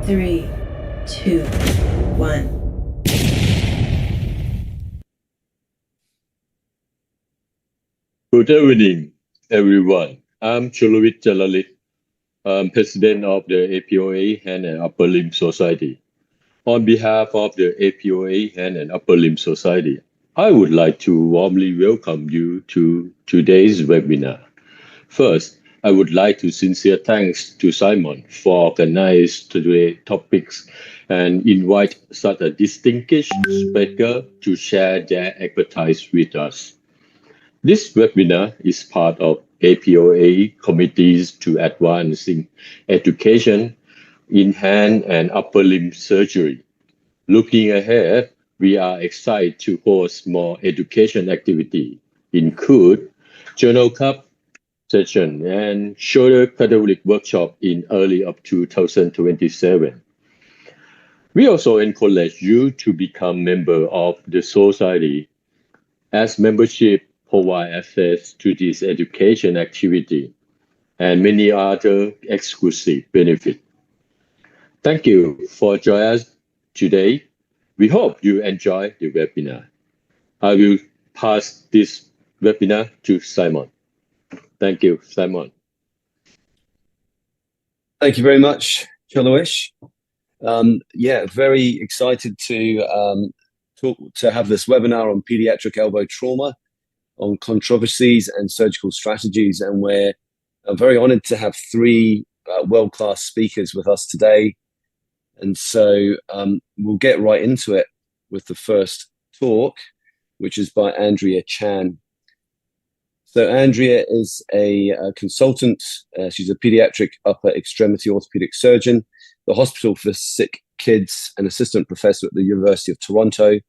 3, 2, 1. Good evening, everyone. I'm Chulit Jalalik. I'm president of the APOA Hand and Upper Limb Society. On behalf of the APOA Hand and Upper Limb Society, I would like to warmly welcome you to today's webinar. First, I would like to sincere thanks to Simon for organizing today's topics and invite such a distinguished speaker to share their expertise with us. This webinar is part of APOA committees to advancing education in hand and upper limb surgery. Looking ahead, we are excited to host more education activity, include journal club session and shoulder category workshop in early of 2027. We also encourage you to become member of the society, as membership provide access to this education activity and many other exclusive benefits. Thank you for joining us today. We hope you enjoy the webinar. I will pass this webinar to Simon. Thank you, Simon. Thank you very much, Chaloish. Very excited to have this webinar on pediatric elbow trauma, on controversies and surgical strategies, and we're very honored to have three world-class speakers with us today. And so we'll get right into it with the first talk, which is by Andrea Chan. So Andrea is a consultant. She's a pediatric upper extremity orthopedic surgeon, the Hospital for Sick Kids, and assistant professor at the University of Toronto.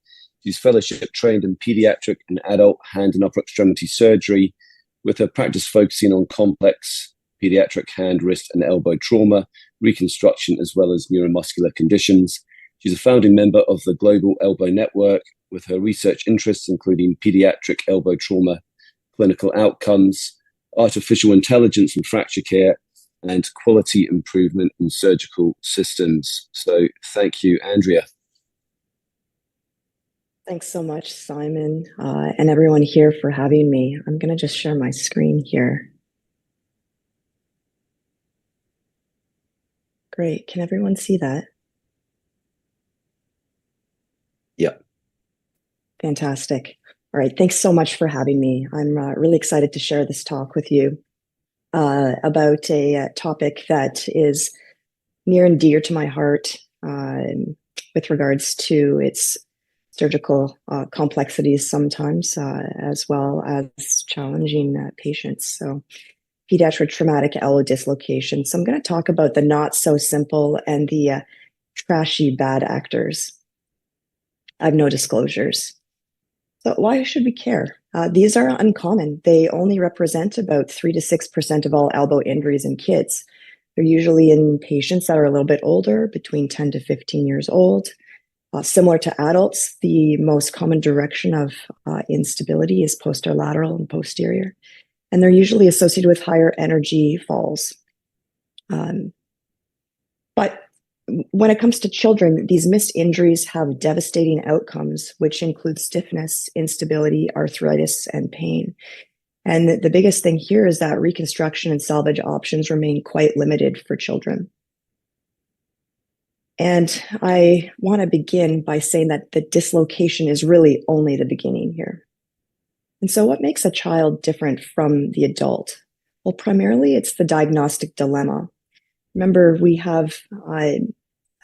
She's fellowship trained in pediatric and adult hand and upper extremity surgery, with her practice focusing on complex pediatric hand, wrist, and elbow trauma, reconstruction, as well as neuromuscular conditions. She's a founding member of the Global Elbow Network, with her research interests including pediatric elbow trauma, clinical outcomes, artificial intelligence and fracture care, and quality improvement in surgical systems. So thank you, Andrea. Thanks so much, Simon, and everyone here for having me. I'm going to just share my screen here. Great. Can everyone see that? Yeah. Fantastic. All right. Thanks so much for having me. I'm really excited to share this talk with you about a topic that is near and dear to my heart with regards to its surgical complexities sometimes, as well as challenging patients. So pediatric traumatic elbow dislocation. So I'm going to talk about the not so simple and the trashy bad actors. I have no disclosures. So why should we care? These are uncommon. They only represent about 3 to 6% of all elbow injuries in kids. They're usually in patients that are a little bit older, between 10 to 15 years old. Similar to adults, the most common direction of instability is posterolateral and posterior, and they're usually associated with higher energy falls. But when it comes to children, these missed injuries have devastating outcomes, which include stiffness, instability, arthritis, and pain. And the biggest thing here is that reconstruction and salvage options remain quite limited for children. And I want to begin by saying that the dislocation is really only the beginning here. And so what makes a child different from the adult? Well, primarily it's the diagnostic dilemma. Remember, we have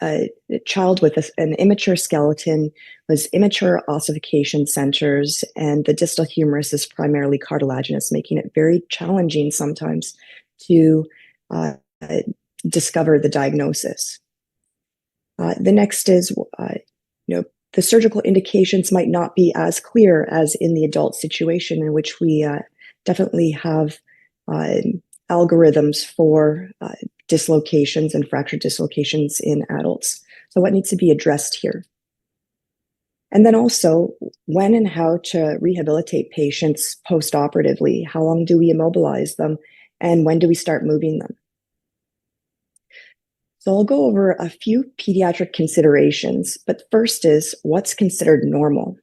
a child with an immature skeleton with immature ossification centers, and the distal humerus is primarily cartilaginous, making it very challenging sometimes to discover the diagnosis. The next is, the surgical indications might not be as clear as in the adult situation, in which we definitely have algorithms for dislocations and fracture dislocations in adults. So what needs to be addressed here? And then also, when and how to rehabilitate patients post-operatively. How long do we immobilize them? And when do we start moving them? So I'll go over a few pediatric considerations, but first is what's considered normal.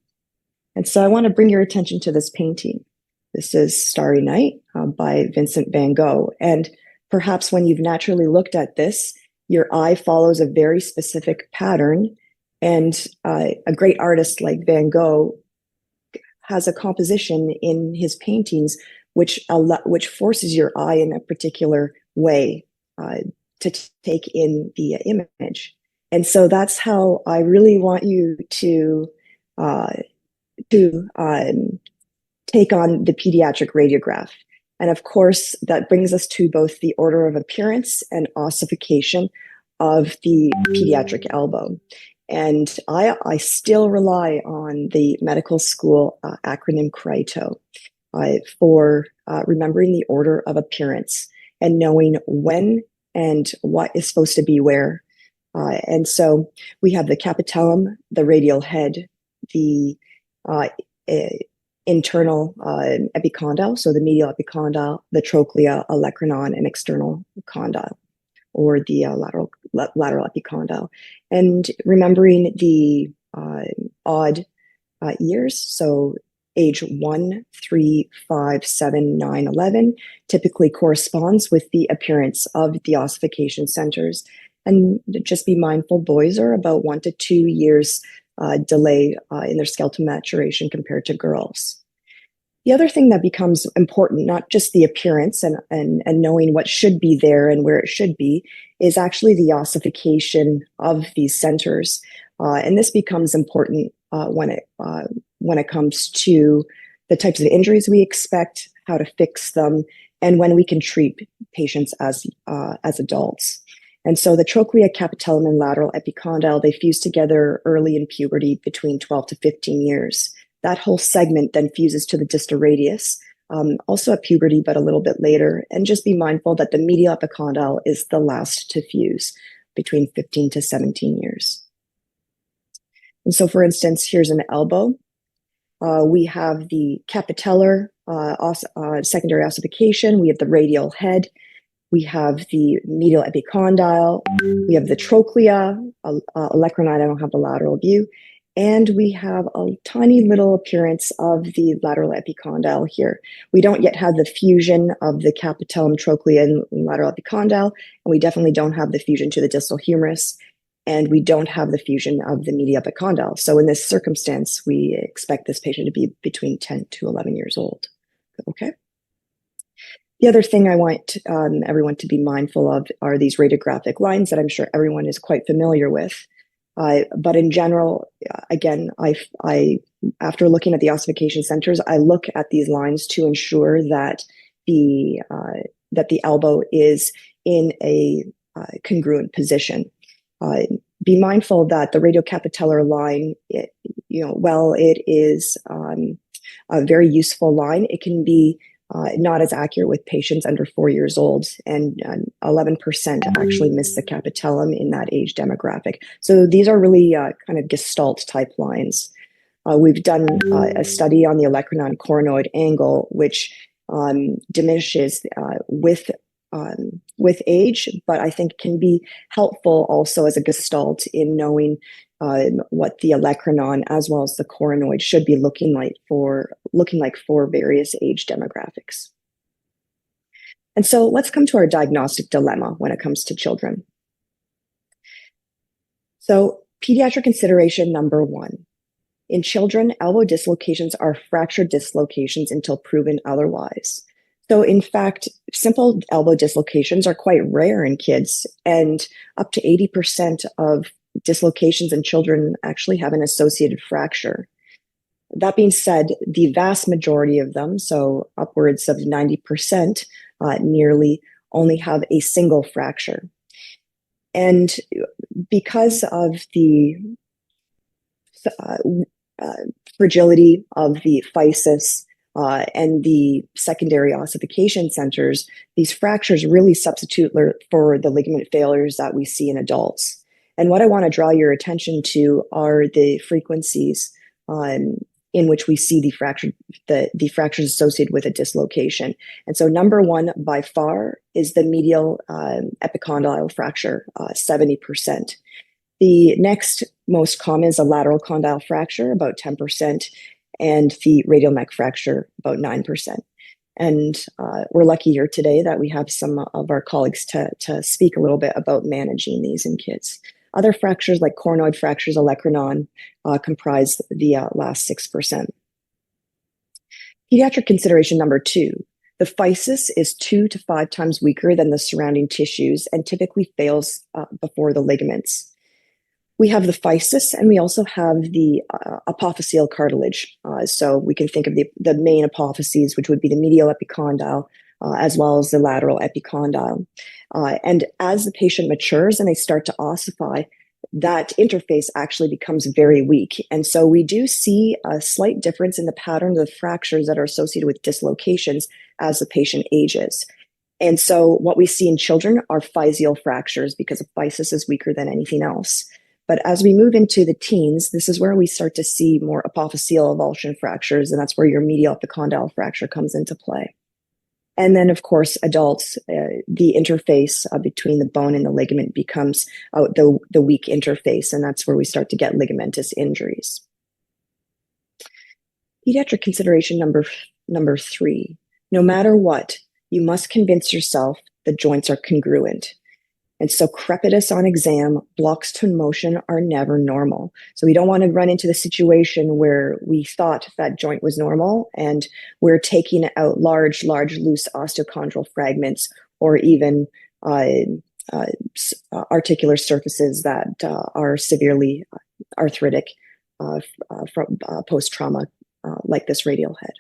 And so I want to bring your attention to this painting. This is Starry Night by Vincent van Gogh. And perhaps when you've naturally looked at this, your eye follows a very specific pattern. And a great artist like Van Gogh has a composition in his paintings which forces your eye in a particular way to take in the image. And so that's how I really want you to take on the pediatric radiograph. And of course, that brings us to both the order of appearance and ossification of the pediatric elbow. And I still rely on the medical school acronym CRITOE for remembering the order of appearance and knowing when and what is supposed to be where. And so we have the capitellum, the radial head, the internal epicondyle, so the medial epicondyle, the trochlea, olecranon, and external condyle, or the lateral epicondyle. And remembering the odd years, so age 1, 3, 5, 7, 9, 11, typically corresponds with the appearance of the ossification centers. And just be mindful, boys are about 1 to 2 years delay in their skeletal maturation compared to girls. The other thing that becomes important, not just the appearance and knowing what should be there and where it should be, is actually the ossification of these centers. And this becomes important when it comes to the types of injuries we expect, how to fix them, and when we can treat patients as adults. And so the trochlea, capitellum, and lateral epicondyle, they fuse together early in puberty between 12 to 15 years. That whole segment then fuses to the distal radius, also at puberty, but a little bit later. And just be mindful that the medial epicondyle is the last to fuse between 15 to 17 years. And so, for instance, here's an elbow. We have the capitellar secondary ossification. We have the radial head. We have the medial epicondyle. We have the trochlea, olecranon. I don't have the lateral view. And we have a tiny little appearance of the lateral epicondyle here. We don't yet have the fusion of the capitellum, trochlea, and lateral epicondyle. And we definitely don't have the fusion to the distal humerus. And we don't have the fusion of the medial epicondyle. So in this circumstance, we expect this patient to be between 10 to 11 years old. Okay. The other thing I want everyone to be mindful of are these radiographic lines that I'm sure everyone is quite familiar with. But in general, again, I after looking at the ossification centers, I look at these lines to ensure that the elbow is in a congruent position. Be mindful that the radiocapitellar line, while it is a very useful line, it can be not as accurate with patients under 4 years old, and 11% actually miss the capitellum in that age demographic. So these are really kind of gestalt type lines. We've done a study on the olecranon coronoid angle, which diminishes with age, but I think can be helpful also as a gestalt in knowing what the olecranon as well as the coronoid should be looking like for various age demographics. And so let's come to our diagnostic dilemma when it comes to children. So pediatric consideration number 1. In children, elbow dislocations are fracture dislocations until proven otherwise. So in fact, simple elbow dislocations are quite rare in kids, and up to 80% of dislocations in children actually have an associated fracture. That being said, the vast majority of them, so upwards of 90%, nearly only have a single fracture. And because of the fragility of the physis and the secondary ossification centers, these fractures really substitute for the ligament failures that we see in adults. And what I want to draw your attention to are the frequencies in which we see the fractures associated with a dislocation. And so number one by far is the medial epicondyle fracture, 70%. The next most common is a lateral condyle fracture, about 10%, and the radial neck fracture, about 9%. And we're lucky here today that we have some of our colleagues to speak a little bit about managing these in kids. Other fractures like coronoid fractures, olecranon, comprise the last 6%. Pediatric consideration number 2. The physis is 2 to 5 times weaker than the surrounding tissues and typically fails before the ligaments. We have the physis, and we also have the apophyseal cartilage. So we can think of the main apophyses, which would be the medial epicondyle, as well as the lateral epicondyle. And as the patient matures and they start to ossify, that interface actually becomes very weak. And so we do see a slight difference in the pattern of the fractures that are associated with dislocations as the patient ages. And so what we see in children are physeal fractures because the physis is weaker than anything else. But as we move into the teens, this is where we start to see more apophyseal avulsion fractures, and that's where your medial epicondyle fracture comes into play. And then, of course, adults, the interface between the bone and the ligament becomes the weak interface, and that's where we start to get ligamentous injuries. Pediatric consideration number 3. No matter what, you must convince yourself the joints are congruent. And so crepitus on exam, blocks to motion are never normal. So we don't want to run into the situation where we thought that joint was normal and we're taking out large loose osteochondral fragments or even articular surfaces that are severely arthritic from post-trauma, like this radial head.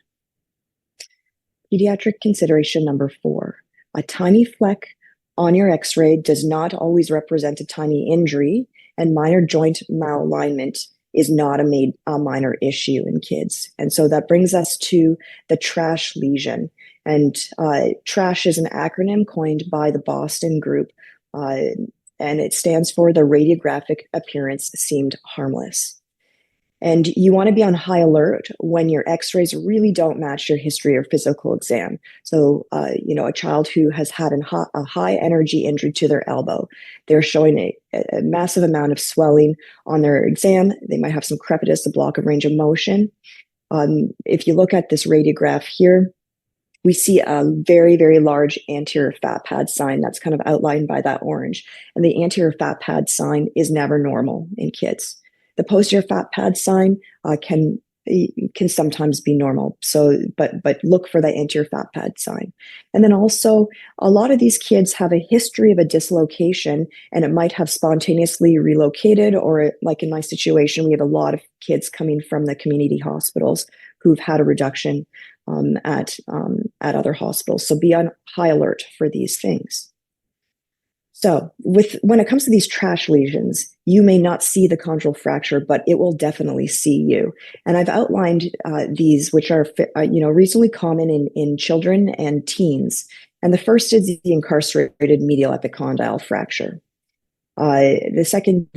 Pediatric consideration number 4, a tiny fleck on your x-ray does not always represent a tiny injury, and minor joint malalignment is not a minor issue in kids. And so that brings us to the TRASH lesion. And TRASH is an acronym coined by the Boston group, and it stands for the radiographic appearance seemed harmless. And you want to be on high alert when your x-rays really don't match your history or physical exam. So, a child who has had a high energy injury to their elbow, they're showing a massive amount of swelling on their exam. They might have some crepitus, a block of range of motion. If you look at this radiograph here, we see a very, very large anterior fat pad sign that's kind of outlined by that orange. And the anterior fat pad sign is never normal in kids. The posterior fat pad sign can sometimes be normal. So, but look for the anterior fat pad sign. And then also, a lot of these kids have a history of a dislocation, and it might have spontaneously relocated, or like in my situation, we have a lot of kids coming from the community hospitals who've had a reduction at other hospitals. So be on high alert for these things. So when it comes to these TRASH lesions, you may not see the chondral fracture, but it will definitely see you. And I've outlined these, which are reasonably common in children and teens. And the first is the incarcerated medial epicondyle fracture. The second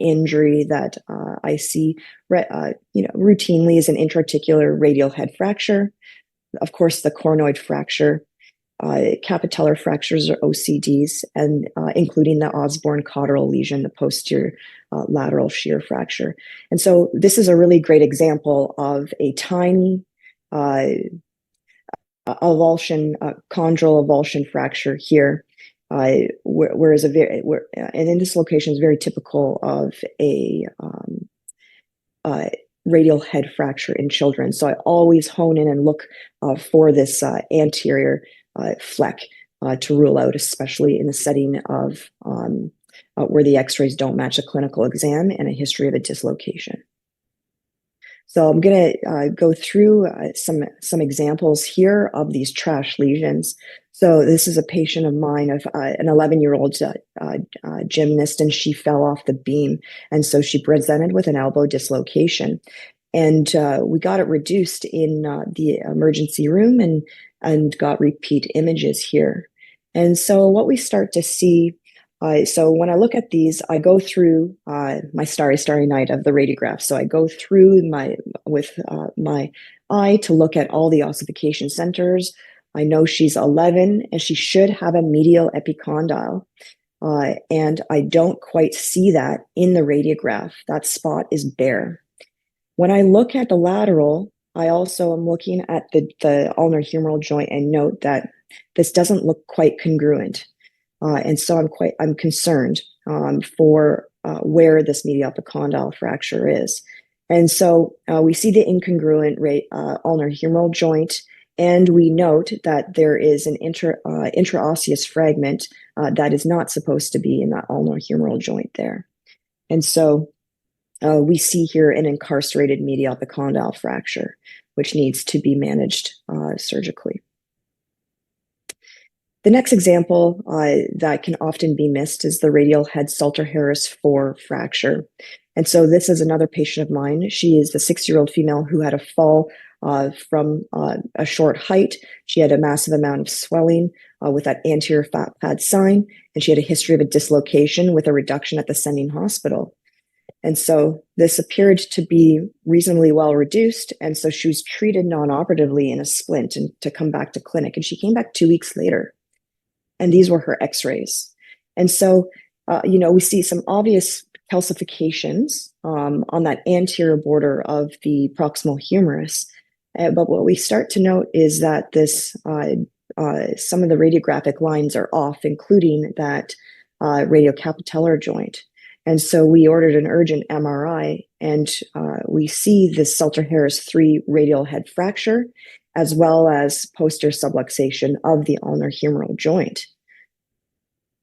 injury that I see routinely is an intra-articular radial head fracture. Of course, the coronoid fracture. Capitellar fractures or OCDs, and including the Osborne caudal lesion, the posterior lateral shear fracture. And so this is a really great example of a tiny avulsion, chondral avulsion fracture here, whereas and this location is very typical of a radial head fracture in children. So I always hone in and look for this anterior fleck to rule out, especially in the setting of where the x-rays don't match a clinical exam and a history of a dislocation. So I'm going to go through some examples here of these TRASH lesions. So this is a patient of mine, of an 11-year-old gymnast, and she fell off the beam. And so she presented with an elbow dislocation. And we got it reduced in the emergency room and got repeat images here. And so what we start to see So when I look at these, I go through my starry night of the radiograph. So I go through with my eye to look at all the ossification centers. I know she's 11 and she should have a medial epicondyle. And I don't quite see that in the radiograph. That spot is bare. When I look at the lateral, I also am looking at the ulnar humeral joint and note that this doesn't look quite congruent. And so I'm concerned for where this medial epicondyle fracture is. And so we see the incongruent ulnar humeral joint, and we note that there is an intraosseous fragment that is not supposed to be in that ulnar humeral joint there. And so we see here an incarcerated medial epicondyle fracture, which needs to be managed surgically. The next example that can often be missed is the radial head Salter-Harris 4 fracture. And so this is another patient of mine. She is the 6-year-old female who had a fall from a short height. She had a massive amount of swelling with that anterior fat pad sign, and she had a history of a dislocation with a reduction at the sending hospital. And so this appeared to be reasonably well reduced, and so she was treated non-operatively in a splint and to come back to clinic. And she came back 2 weeks later, and these were her x-rays. And so, we see some obvious calcifications on that anterior border of the proximal humerus. But what we start to note is that this some of the radiographic lines are off, including that radiocapitellar joint. And so we ordered an urgent MRI, and we see this Salter-Harris 3 radial head fracture, as well as posterior subluxation of the ulnar humeral joint.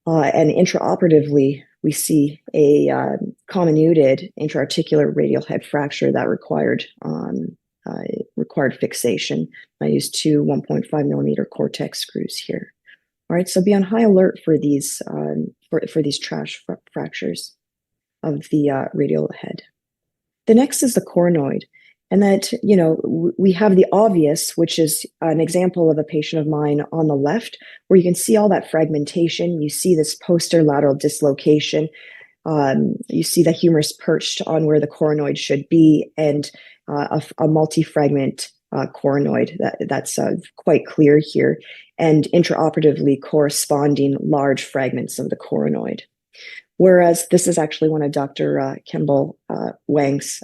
And intraoperatively, we see a comminuted intraarticular radial head fracture that required fixation. I used two 1.5 millimeter Cortex screws here. All right, so be on high alert for these trash fractures of the radial head. The next is the coronoid. And that, we have the obvious, which is an example of a patient of mine on the left, where you can see all that fragmentation. You see this posterior lateral dislocation. You see the humerus perched on where the coronoid should be, and a multi-fragment coronoid that's quite clear here, and intraoperatively corresponding large fragments of the coronoid. Whereas this is actually one of Dr. Kembell Wang's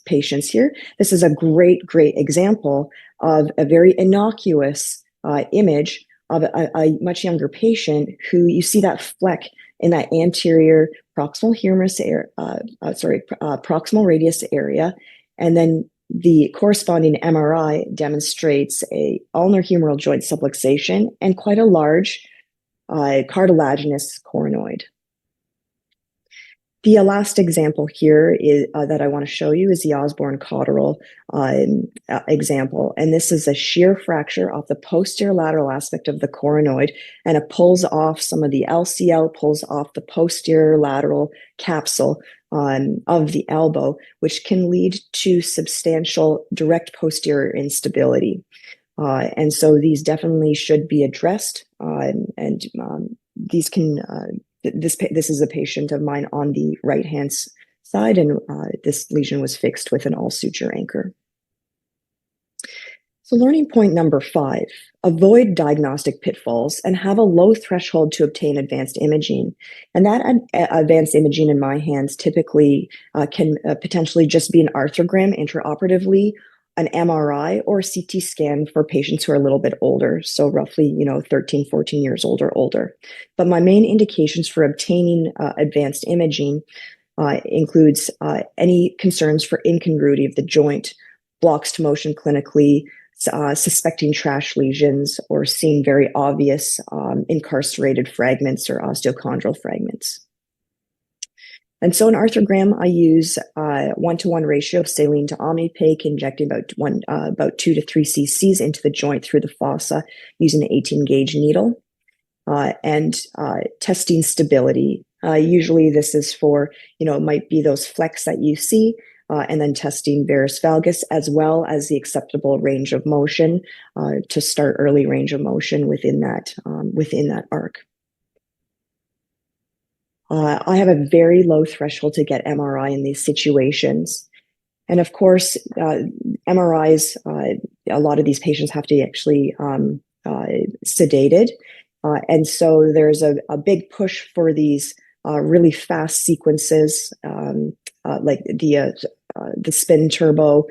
patients here. This is a great example of a very innocuous image of a much younger patient who you see that fleck in that anterior proximal humerus proximal radius area, and then the corresponding MRI demonstrates a ulnar humeral joint subluxation and quite a large cartilaginous coronoid. The last example here is that I want to show you is the Osborne Cotterell example. And this is a shear fracture off the posterior lateral aspect of the coronoid, and it pulls off some of the LCL, pulls off the posterior lateral capsule of the elbow, which can lead to substantial direct posterior instability. And so these definitely should be addressed, and these can... This is a patient of mine on the right-hand side, and this lesion was fixed with an all-suture anchor. So learning point number 5, avoid diagnostic pitfalls and have a low threshold to obtain advanced imaging. And that advanced imaging in my hands typically can potentially just be an arthrogram intraoperatively, an MRI, or a CT scan for patients who are a little bit older, so roughly 13, 14 years old or older. But my main indications for obtaining advanced imaging includes any concerns for incongruity of the joint, blocks to motion clinically, suspecting trash lesions, or seeing very obvious incarcerated fragments or osteochondral fragments. And so in arthrogram, I use 1-to-1 ratio of saline to omnipaque, injecting about 2 to 3 cc's into the joint through the fossa using an 18-gauge needle, and testing stability. Usually this is for, it might be those flecks that you see, and then testing varus valgus, as well as the acceptable range of motion to start early range of motion within that arc. I have a very low threshold to get MRI in these situations. And of course, MRIs, a lot of these patients have to actually sedated. And so there's a big push for these really fast sequences, like the spin turbo,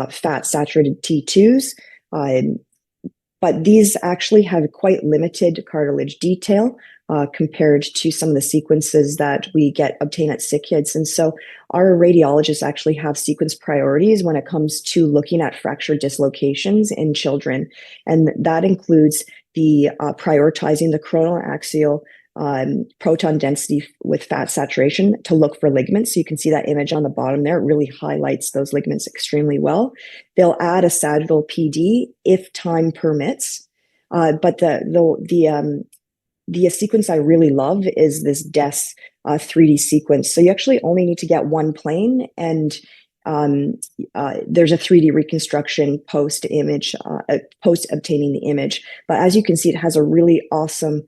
fat saturated T2s. But these actually have quite limited cartilage detail compared to some of the sequences that we obtain at sick kids. And so our radiologists actually have sequence priorities when it comes to looking at fracture dislocations in children. And that includes the prioritizing the coronal axial proton density with fat saturation to look for ligaments. So you can see that image on the bottom there. It really highlights those ligaments extremely well. They'll add a sagittal PD if time permits. But the sequence I really love is this DES 3D sequence. So you actually only need to get one plane, and there's a 3D reconstruction post obtaining the image. But as you can see, it has a really awesome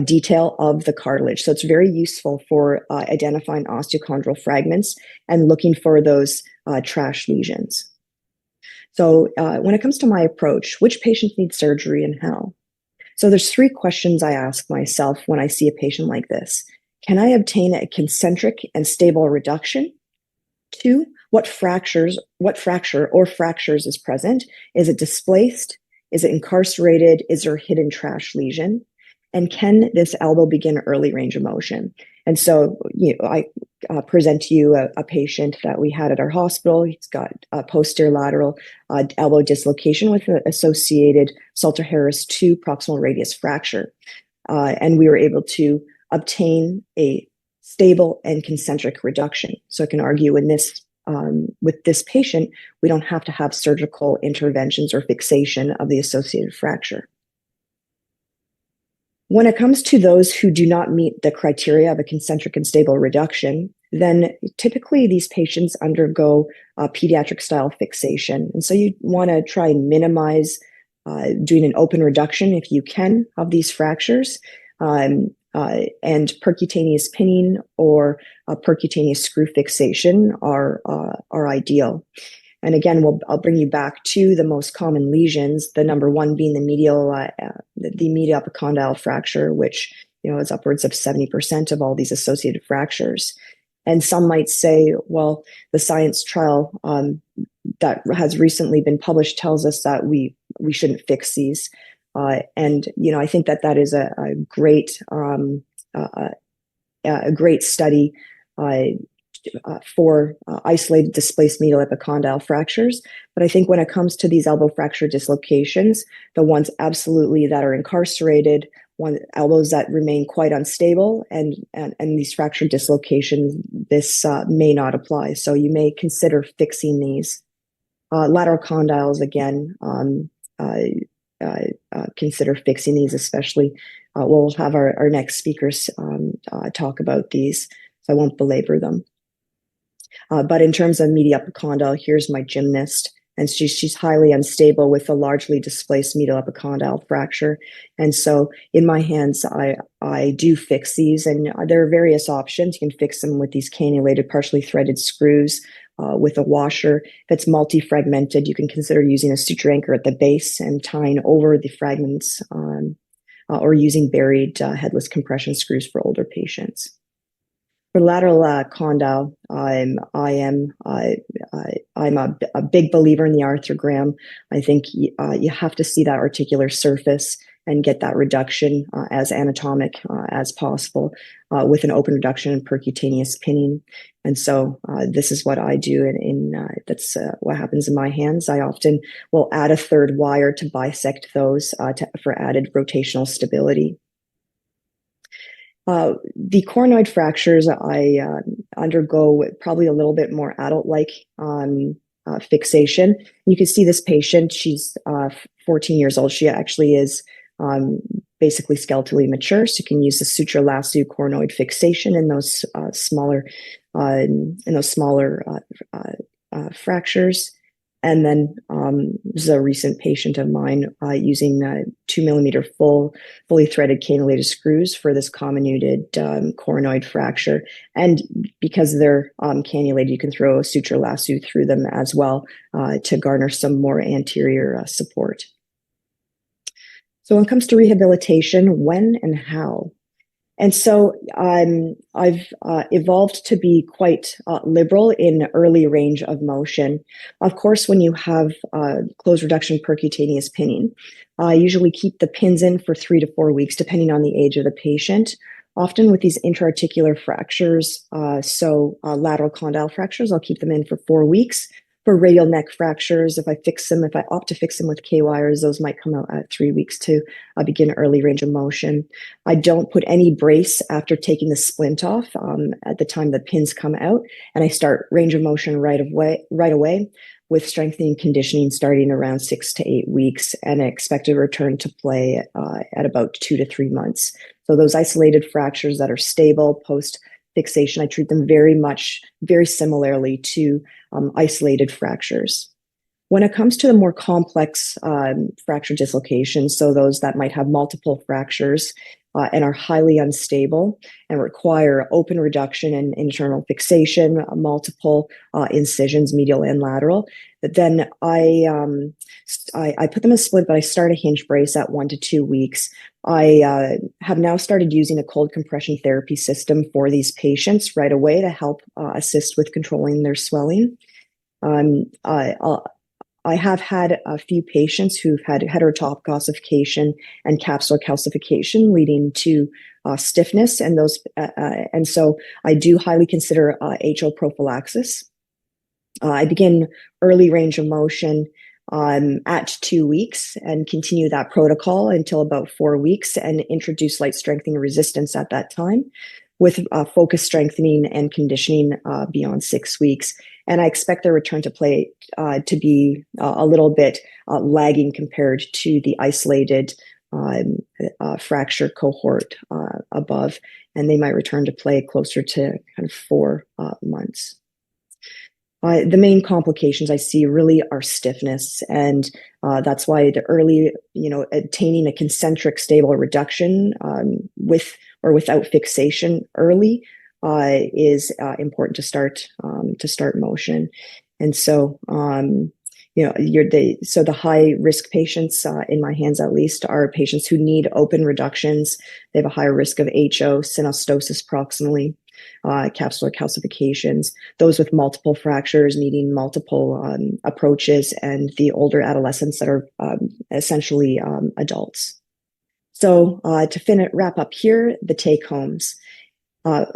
detail of the cartilage. So it's very useful for identifying osteochondral fragments and looking for those trash lesions. So when it comes to my approach, which patients need surgery and how? So there's three questions I ask myself when I see a patient like this. Can I obtain a concentric and stable reduction? 2, what fracture or fractures is present? Is it displaced? Is it incarcerated? Is there a hidden trash lesion? And can this elbow begin early range of motion? And so, I present to you a patient that we had at our hospital. He's got a posterior lateral elbow dislocation with an associated Salter-Harris 2 proximal radius fracture. And we were able to obtain a stable and concentric reduction. So I can argue in this with this patient, we don't have to have surgical interventions or fixation of the associated fracture. When it comes to those who do not meet the criteria of a concentric and stable reduction, then typically these patients undergo pediatric style fixation. And so you want to try and minimize doing an open reduction if you can of these fractures, and percutaneous pinning or percutaneous screw fixation are ideal. And again, I'll bring you back to the most common lesions, the number one being the medial epicondyle fracture, which is upwards of 70% of all these associated fractures. And some might say, well, the science trial that has recently been published tells us that we shouldn't fix these. And I think that is a great study for isolated displaced medial epicondyle fractures. But I think when it comes to these elbow fracture dislocations, the ones absolutely that are incarcerated, elbows that remain quite unstable, and these fracture dislocations, this may not apply. So you may consider fixing these. Lateral condyles, again, consider fixing these, especially. We'll have our next speakers talk about these, so I won't belabor them. But in terms of medial epicondyle, here's my gymnast, and she's highly unstable with a largely displaced medial epicondyle fracture. And so in my hands, I do fix these, and there are various options. You can fix them with these cannulated, partially threaded screws with a washer. If it's multi-fragmented, you can consider using a suture anchor at the base and tying over the fragments, or using buried headless compression screws for older patients. For lateral condyle, I'm a big believer in the arthrogram. I think you have to see that articular surface and get that reduction as anatomic as possible with an open reduction and percutaneous pinning. And so this is what I do, and that's what happens in my hands. I often will add a third wire to bisect those for added rotational stability. The coronoid fractures, I undergo probably a little bit more adult-like fixation. You can see this patient, she's 14 years old. She actually is basically skeletally mature, so you can use the suture lasso coronoid fixation in those smaller fractures. And then this is a recent patient of mine using 2 mm fully threaded cannulated screws for this comminuted coronoid fracture. And because they're cannulated, you can throw a suture lasso through them as well to garner some more anterior support. So when it comes to rehabilitation, when and how? And so I've evolved to be quite liberal in early range of motion. Of course, when you have closed reduction percutaneous pinning, I usually keep the pins in for 3 to 4 weeks, depending on the age of the patient. Often with these intra-articular fractures, lateral condyle fractures, I'll keep them in for 4 weeks. For radial neck fractures, if I opt to fix them with K-wires, those might come out at 3 weeks to begin early range of motion. I don't put any brace after taking the splint off at the time the pins come out, and I start range of motion right away with strengthening conditioning starting around 6 to 8 weeks, and an expected return to play at about 2 to 3 months. So those isolated fractures that are stable post fixation, I treat them very similarly to isolated fractures. When it comes to the more complex fracture dislocations, so those that might have multiple fractures and are highly unstable and require open reduction and internal fixation, multiple incisions, medial and lateral, then I put them in split, but I start a hinge brace at 1 to 2 weeks. I have now started using a cold compression therapy system for these patients right away to help assist with controlling their swelling. I have had a few patients who've had heterotopic ossification and capsular calcification leading to stiffness, and so I do highly consider HO prophylaxis. I begin early range of motion at 2 weeks and continue that protocol until about 4 weeks and introduce light strengthening resistance at that time with focus strengthening and conditioning beyond 6 weeks. And I expect their return to play to be a little bit lagging compared to the isolated fracture cohort above, and they might return to play closer to kind of 4 months. The main complications I see really are stiffness, and that's why the early, attaining a concentric stable reduction with or without fixation early is important to start motion. And so, the high risk patients in my hands at least are patients who need open reductions. They have a higher risk of HO, synostosis proximally, capsular calcifications, those with multiple fractures needing multiple approaches, and the older adolescents that are essentially adults. So to wrap up here, the take homes.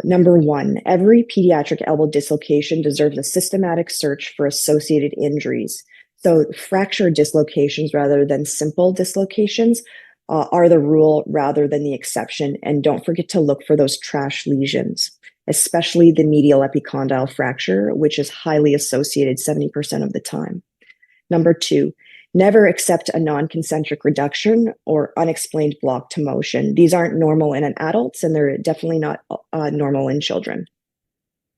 Number 1, every pediatric elbow dislocation deserves a systematic search for associated injuries. So fracture dislocations rather than simple dislocations are the rule rather than the exception. And don't forget to look for those trash lesions, especially the medial epicondyle fracture, which is highly associated 70% of the time. Number 2, never accept a non-concentric reduction or unexplained block to motion. These aren't normal in adults, and they're definitely not normal in children.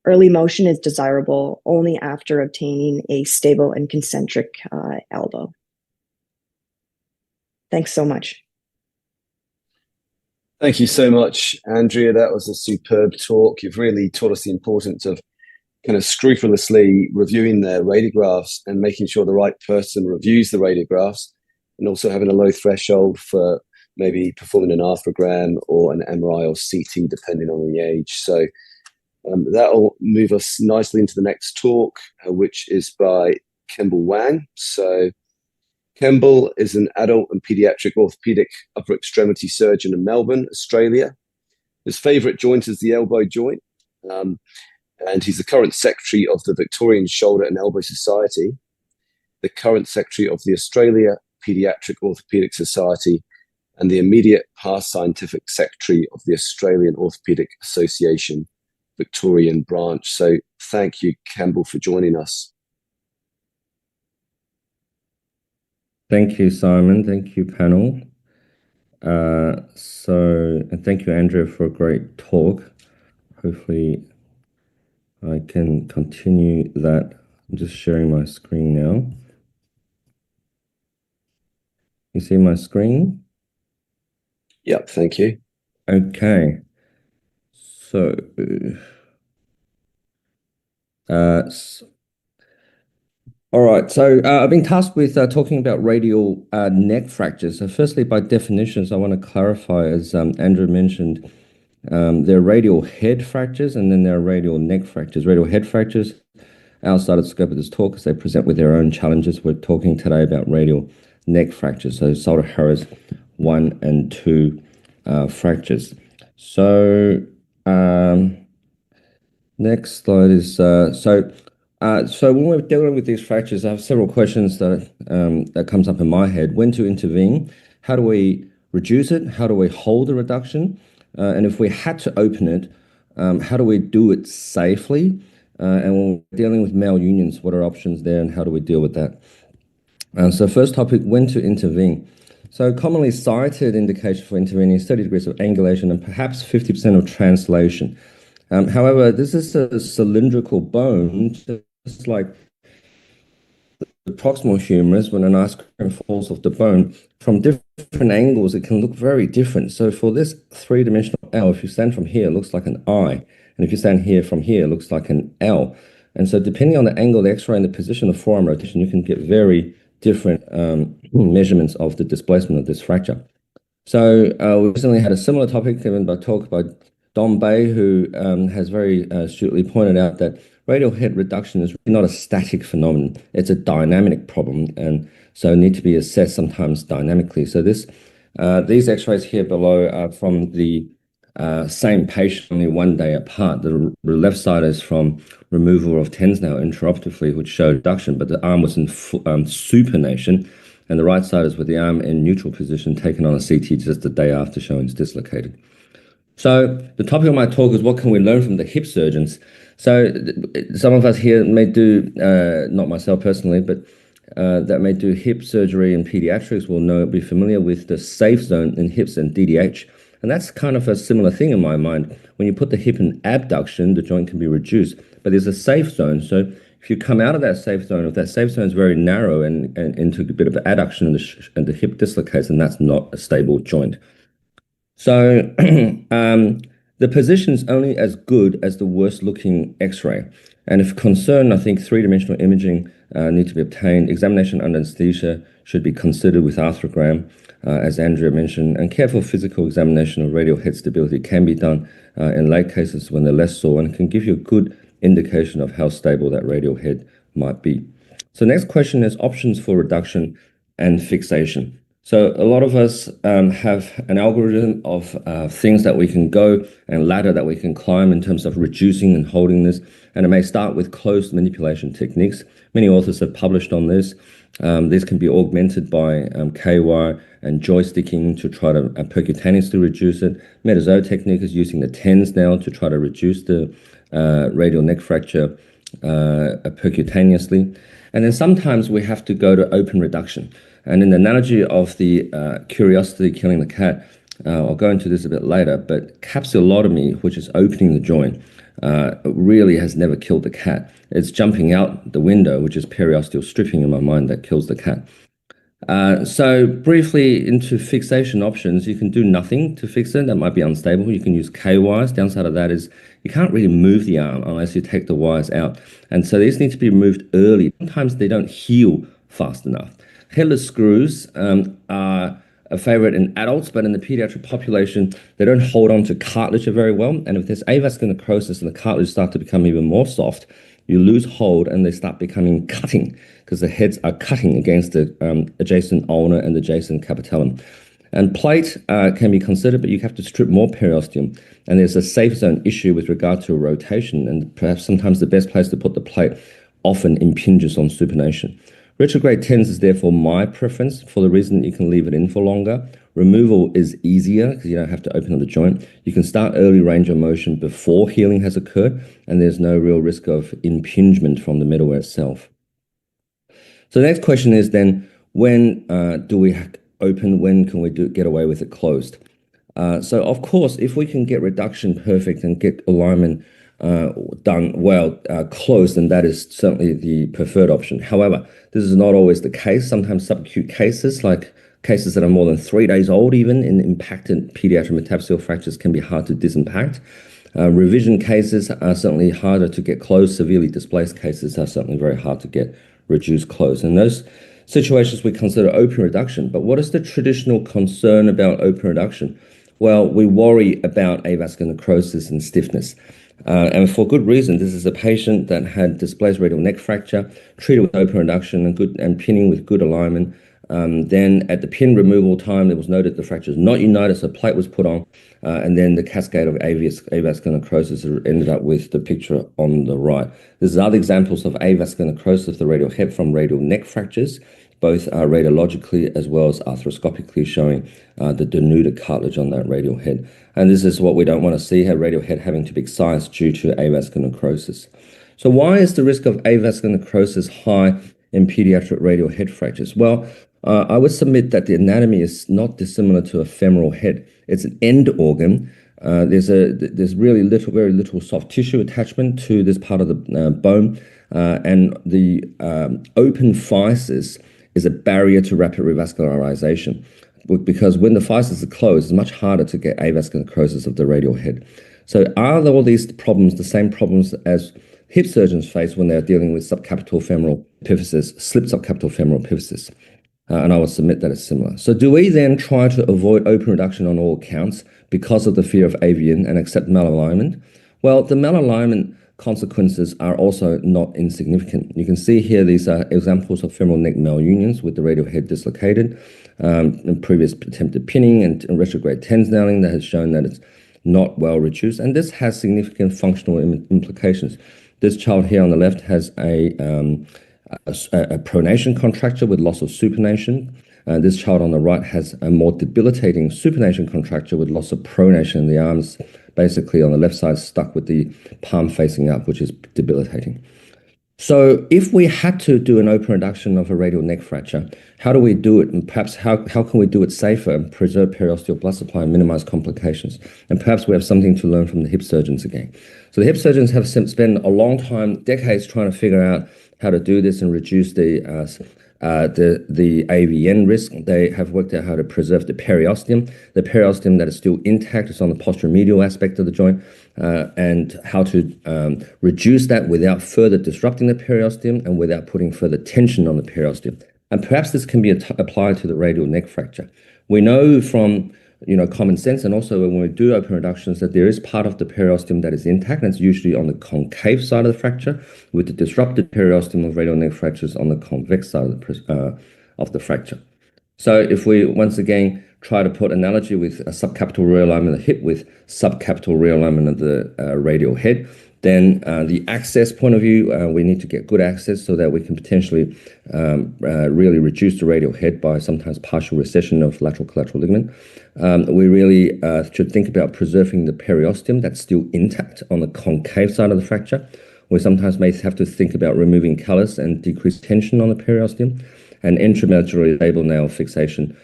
Early motion is desirable only after obtaining a stable and concentric elbow. Thanks so much. Thank you so much, Andrea. That was a superb talk. You've really taught us the importance of kind of scrupulously reviewing their radiographs and making sure the right person reviews the radiographs, and also having a low threshold for maybe performing an arthrogram or an MRI or CT, depending on the age. So that'll move us nicely into the next talk, which is by Kembell Wang. So Kembell is an adult and pediatric orthopedic upper extremity surgeon in Melbourne, Australia. His favorite joint is the elbow joint. And he's the current secretary of the Victorian Shoulder and Elbow Society, the current secretary of the Australia Pediatric Orthopaedic Society, and the immediate past scientific secretary of the Australian Orthopaedic Association Victorian branch. So thank you, Kembell, for joining us. Thank you, Simon. Thank you, panel. And thank you, Andrea, for a great talk. Hopefully I can continue that. I'm just sharing my screen now. You see my screen? Yep, thank you. Okay. So, all right. So I've been tasked with talking about radial neck fractures. So firstly, by definitions, I want to clarify, as Andrew mentioned, there are radial head fractures and then there are radial neck fractures. Radial head fractures outside of the scope of this talk because they present with their own challenges. We're talking today about radial neck fractures, so Salter-Harris 1 and 2 fractures. So next slide is so when we're dealing with these fractures, I have several questions that comes up in my head. When to intervene? How do we reduce it? How do we hold the reduction? And if we had to open it, how do we do it safely? And when we're dealing with malunions, what are options there and how do we deal with that? So first topic, when to intervene. So commonly cited indication for intervening is 30 degrees of angulation and perhaps 50% of translation. However, this is a cylindrical bone, just like the proximal humerus. When an ice cream falls off the bone, from different angles, it can look very different. So for this three-dimensional L, if you stand from here, it looks like an I. And if you stand here from here, it looks like an L. And so depending on the angle of the X-ray and the position of forearm rotation, you can get very different measurements of the displacement of this fracture. So we recently had a similar topic given by talk by Don Bay, who has very astutely pointed out that radial head reduction is really not a static phenomenon. It's a dynamic problem, and so need to be assessed sometimes dynamically. So these X-rays here below are from the same patient, only 1 day apart. The left side is from removal of tens now intraoperatively, which showed reduction, but the arm was in supination, and the right side is with the arm in neutral position taken on a CT just the day after, showing it's dislocated. So the topic of my talk is what can we learn from the hip surgeons? So some of us here may do, not myself personally, but that may do hip surgery in pediatrics will be familiar with the safe zone in hips and DDH. And that's kind of a similar thing in my mind. When you put the hip in abduction, the joint can be reduced, but there's a safe zone. So if you come out of that safe zone, if that safe zone is very narrow and into a bit of adduction and the hip dislocates, then that's not a stable joint. So the position is only as good as the worst looking X-ray. And if concerned, I think three-dimensional imaging need to be obtained. Examination under anesthesia should be considered with arthrogram, as Andrea mentioned, and careful physical examination of radial head stability can be done in late cases when they're less sore and can give you a good indication of how stable that radial head might be. So next question is options for reduction and fixation. So a lot of us have an algorithm of things that we can go and ladder that we can climb in terms of reducing and holding this. And it may start with closed manipulation techniques. Many authors have published on this. This can be augmented by K-wire and joysticking to try to percutaneously reduce it. Metazo technique is using the tens now to try to reduce the radial neck fracture percutaneously. And then sometimes we have to go to open reduction. And in the analogy of the curiosity killing the cat, I'll go into this a bit later, but capsulotomy, which is opening the joint, really has never killed the cat. It's jumping out the window, which is periosteal stripping in my mind, that kills the cat. So briefly into fixation options, you can do nothing to fix it. That might be unstable. You can use K-wires. Downside of that is you can't really move the arm unless you take the wires out. And so these need to be removed early. Sometimes they don't heal fast enough. Headless screws are a favorite in adults, but in the pediatric population, they don't hold on to cartilage very well. And if there's avascular necrosis and the cartilage start to become even more soft, you lose hold and they start becoming cutting because the heads are cutting against the adjacent ulna and the adjacent capitellum. And plate can be considered, but you have to strip more periosteum. And there's a safe zone issue with regard to rotation. And perhaps sometimes the best place to put the plate often impinges on supination. Retrograde tens is therefore my preference for the reason that you can leave it in for longer. Removal is easier because you don't have to open up the joint. You can start early range of motion before healing has occurred, and there's no real risk of impingement from the middleware itself. So the next question is then, when do we open? When can we get away with it closed? So of course, if we can get reduction perfect and get alignment done well, closed, and that is certainly the preferred option. However, this is not always the case. Sometimes subacute cases like Cases that are more than 3 days old, even in impacted pediatric metaphyseal fractures, can be hard to disimpact. Revision cases are certainly harder to get closed. Severely displaced cases are certainly very hard to get reduced closed. In those situations, we consider open reduction. But what is the traditional concern about open reduction? Well, we worry about avascular necrosis and stiffness. And for good reason. This is a patient that had displaced radial neck fracture, treated with open reduction and pinning with good alignment. Then at the pin removal time, it was noted the fracture is not united, so a plate was put on, and then the cascade of avascular necrosis ended up with the picture on the right. There's other examples of avascular necrosis of the radial head from radial neck fractures, both radiologically as well as arthroscopically, showing the denuded cartilage on that radial head. And this is what we don't want to see, a radial head having to be excised due to avascular necrosis. So why is the risk of avascular necrosis high in pediatric radial head fractures? Well, I would submit that the anatomy is not dissimilar to a femoral head. It's an end organ. There's really very little soft tissue attachment to this part of the bone, and the open physis is a barrier to rapid revascularization, because when the physis is closed, it's much harder to get avascular necrosis of the radial head. So are all these problems the same problems as hip surgeons face when they're dealing with subcapital femoral epiphysis, slip subcapital femoral epiphysis? And I would submit that it's similar. So do we then try to avoid open reduction on all counts because of the fear of AVN and accept malalignment? Well, the malalignment consequences are also not insignificant. You can see here these are examples of femoral neck malunions with the radial head dislocated, in previous attempted pinning and retrograde tens nailing that has shown that it's not well reduced. And this has significant functional implications. This child here on the left has a pronation contracture with loss of supination. This child on the right has a more debilitating supination contracture with loss of pronation in the arms, basically on the left side stuck with the palm facing up, which is debilitating. So if we had to do an open reduction of a radial neck fracture, how do we do it? And perhaps how can we do it safer and preserve periosteal blood supply and minimize complications? And perhaps we have something to learn from the hip surgeons again. So the hip surgeons have spent a long time, decades, trying to figure out how to do this and reduce the AVN risk. They have worked out how to preserve the periosteum that is still intact is on the posteromedial aspect of the joint, and how to reduce that without further disrupting the periosteum and without putting further tension on the periosteum. And perhaps this can be applied to the radial neck fracture. We know from common sense, and also when we do open reductions, that there is part of the periosteum that is intact, and it's usually on the concave side of the fracture, with the disrupted periosteum of radial neck fractures on the convex side of the fracture. So if we once again try to put analogy with a subcapital realignment of the hip with subcapital realignment of the radial head, then the access point of view, we need to get good access so that we can potentially really reduce the radial head by sometimes partial recession of lateral collateral ligament. We really should think about preserving the periosteum that's still intact on the concave side of the fracture. We sometimes may have to think about removing callus and decrease tension on the periosteum, and intramedullary labral nail fixation,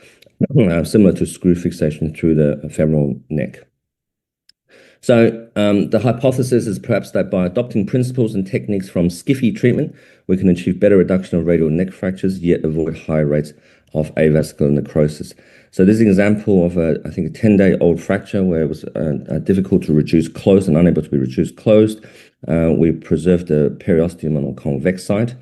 similar to screw fixation through the femoral neck. So the hypothesis is perhaps that by adopting principles and techniques from SCIFI treatment, we can achieve better reduction of radial neck fractures, yet avoid high rates of avascular necrosis. So this is an example of I think a 10-day-old fracture where it was difficult to reduce closed and unable to be reduced closed. We preserved the periosteum on the convex side.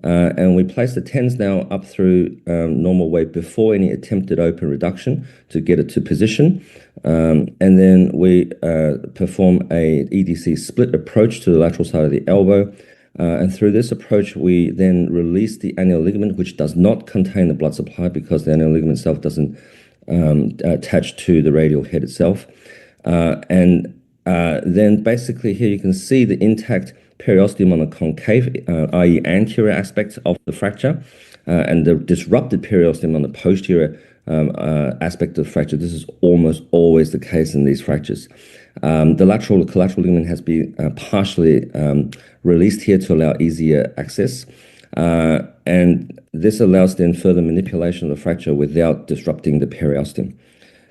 And we place the tens now up through normal way before any attempted open reduction to get it to position. And then we perform a EDC split approach to the lateral side of the elbow. And through this approach, we then release the annular ligament, which does not contain the blood supply because the annular ligament itself doesn't attach to the radial head itself. And then basically here you can see the intact periosteum on the concave, i.e. anterior aspect of the fracture, and the disrupted periosteum on the posterior aspect of the fracture. This is almost always the case in these fractures. The lateral collateral ligament has been partially released here to allow easier access, and this allows then further manipulation of the fracture without disrupting the periosteum.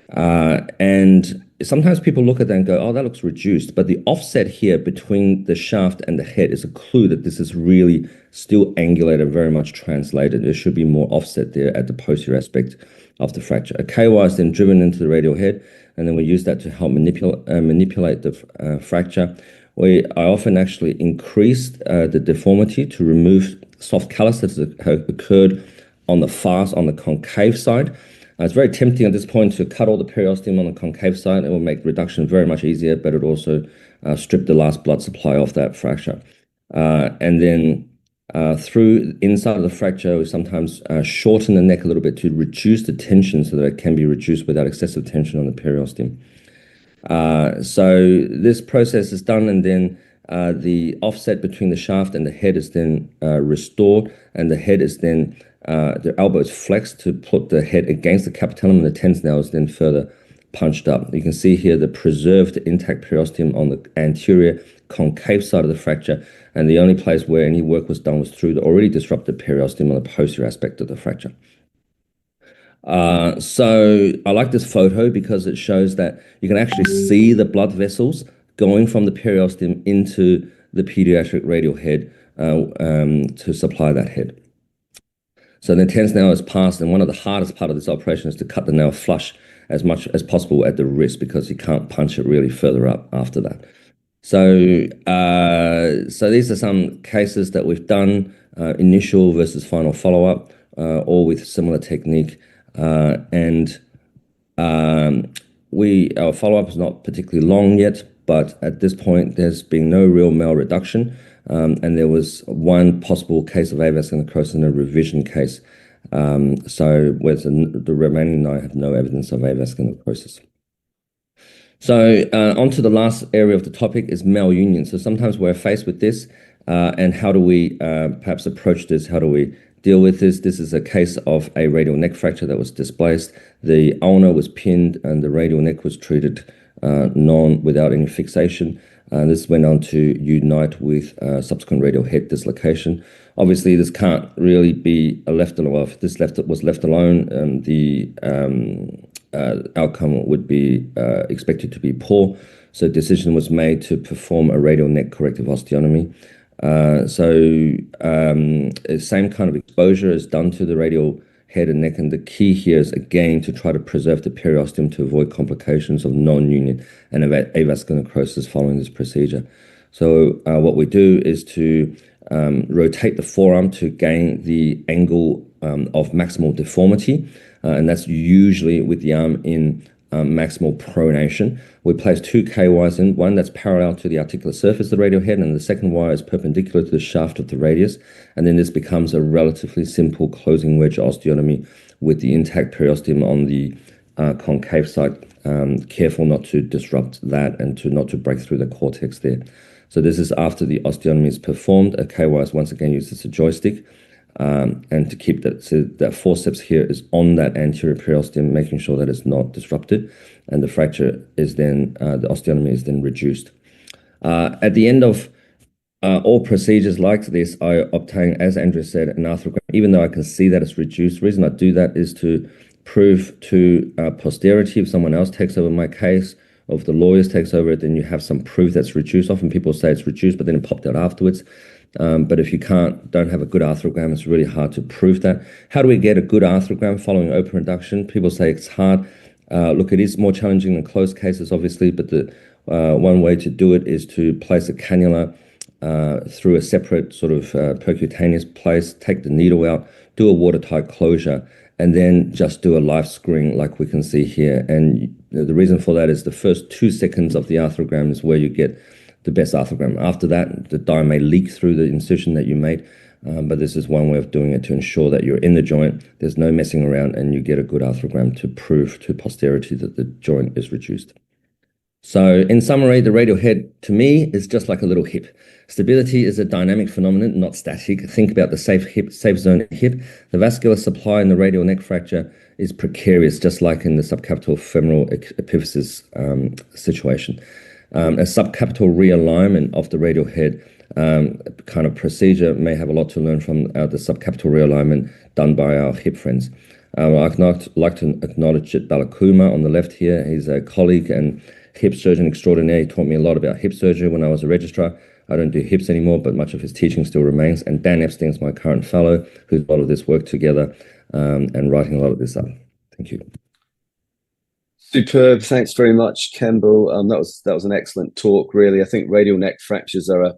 And sometimes people look at that and go, oh, that looks reduced. But the offset here between the shaft and the head is a clue that this is really still angulated, very much translated. There should be more offset there at the posterior aspect of the fracture. A KY is then driven into the radial head, and then we use that to help manipulate the fracture. I often actually increased the deformity to remove soft callus that has occurred on the concave side. It's very tempting at this point to cut all the periosteum on the concave side. It will make reduction very much easier, but it also strip the last blood supply off that fracture. And then through inside of the fracture, we sometimes shorten the neck a little bit to reduce the tension so that it can be reduced without excessive tension on the periosteum. So this process is done, and then the offset between the shaft and the head is then restored, and the head is then the elbow is flexed to put the head against the capitellum, and the tens now is then further punched up. You can see here the preserved intact periosteum on the anterior concave side of the fracture, and the only place where any work was done was through the already disrupted periosteum on the posterior aspect of the fracture. So I like this photo because it shows that you can actually see the blood vessels going from the periosteum into the pediatric radial head to supply that head. So the tens nail is passed, and one of the hardest part of this operation is to cut the nail flush as much as possible at the wrist, because you can't punch it really further up after that. So so these are some cases that we've done, initial versus final follow-up, all with similar technique. And our follow-up is not particularly long yet, but at this point there's been no real mal reduction, and there was one possible case of avascular necrosis in a revision case. So whereas the remaining 9 have no evidence of avascular necrosis. So onto the last area of the topic is malunion. So sometimes we're faced with this, and how do we perhaps approach this? How do we deal with this? This is a case of a radial neck fracture that was displaced. The ulna was pinned and the radial neck was treated without any fixation. This went on to unite with subsequent radial head dislocation. Obviously, this can't really be left alone. Well, if this was left alone, the outcome would be expected to be poor. So a decision was made to perform a radial neck corrective osteotomy. Same kind of exposure is done to the radial head and neck, and the key here is again to try to preserve the periosteum to avoid complications of non-union and avascular necrosis following this procedure. So what we do is to rotate the forearm to gain the angle of maximal deformity, and that's usually with the arm in maximal pronation. We place 2 KYs in, one that's parallel to the articular surface of the radial head, and the second wire is perpendicular to the shaft of the radius. And then this becomes a relatively simple closing wedge osteotomy with the intact periosteum on the concave side. Careful not to disrupt that and not to break through the cortex there. So this is after the osteotomy is performed. A KY is once again used as a joystick. And to keep that, so that forceps here is on that anterior periosteum, making sure that it's not disrupted, and the fracture is then, the osteotomy is then reduced. At the end of all procedures like this, I obtain, as Andrea said, an arthrogram, even though I can see that it's reduced. The reason I do that is to prove to posterity, if someone else takes over my case, or if the lawyers takes over it, then you have some proof that's reduced. Often people say it's reduced, but then it popped out afterwards. But if you don't have a good arthrogram, it's really hard to prove that. How do we get a good arthrogram following open reduction? People say it's hard. Look, it is more challenging than closed cases, obviously, but the one way to do it is to place a cannula through a separate sort of percutaneous place, take the needle out, do a watertight closure, and then just do a live screen like we can see here. And the reason for that is the first 2 seconds of the arthrogram is where you get the best arthrogram. After that, the dye may leak through the incision that you made, but this is one way of doing it to ensure that you're in the joint, there's no messing around, and you get a good arthrogram to prove to posterity that the joint is reduced. So in summary, the radial head, to me, is just like a little hip. Stability is a dynamic phenomenon, not static. Think about the safe zone hip. The vascular supply in the radial neck fracture is precarious, just like in the subcapital femoral epiphysis situation. A subcapital realignment of the radial head kind of procedure may have a lot to learn from the subcapital realignment done by our hip friends. I'd like to acknowledge Chit Balakuma on the left here. He's a colleague and hip surgeon extraordinaire. He taught me a lot about hip surgery when I was a registrar. I don't do hips anymore, but much of his teaching still remains. And Dan Epstein's my current fellow, who's a lot of this work together and writing a lot of this up. Thank you. Superb. Thanks very much, Kembell. That was an excellent talk, really. I think radial neck fractures are a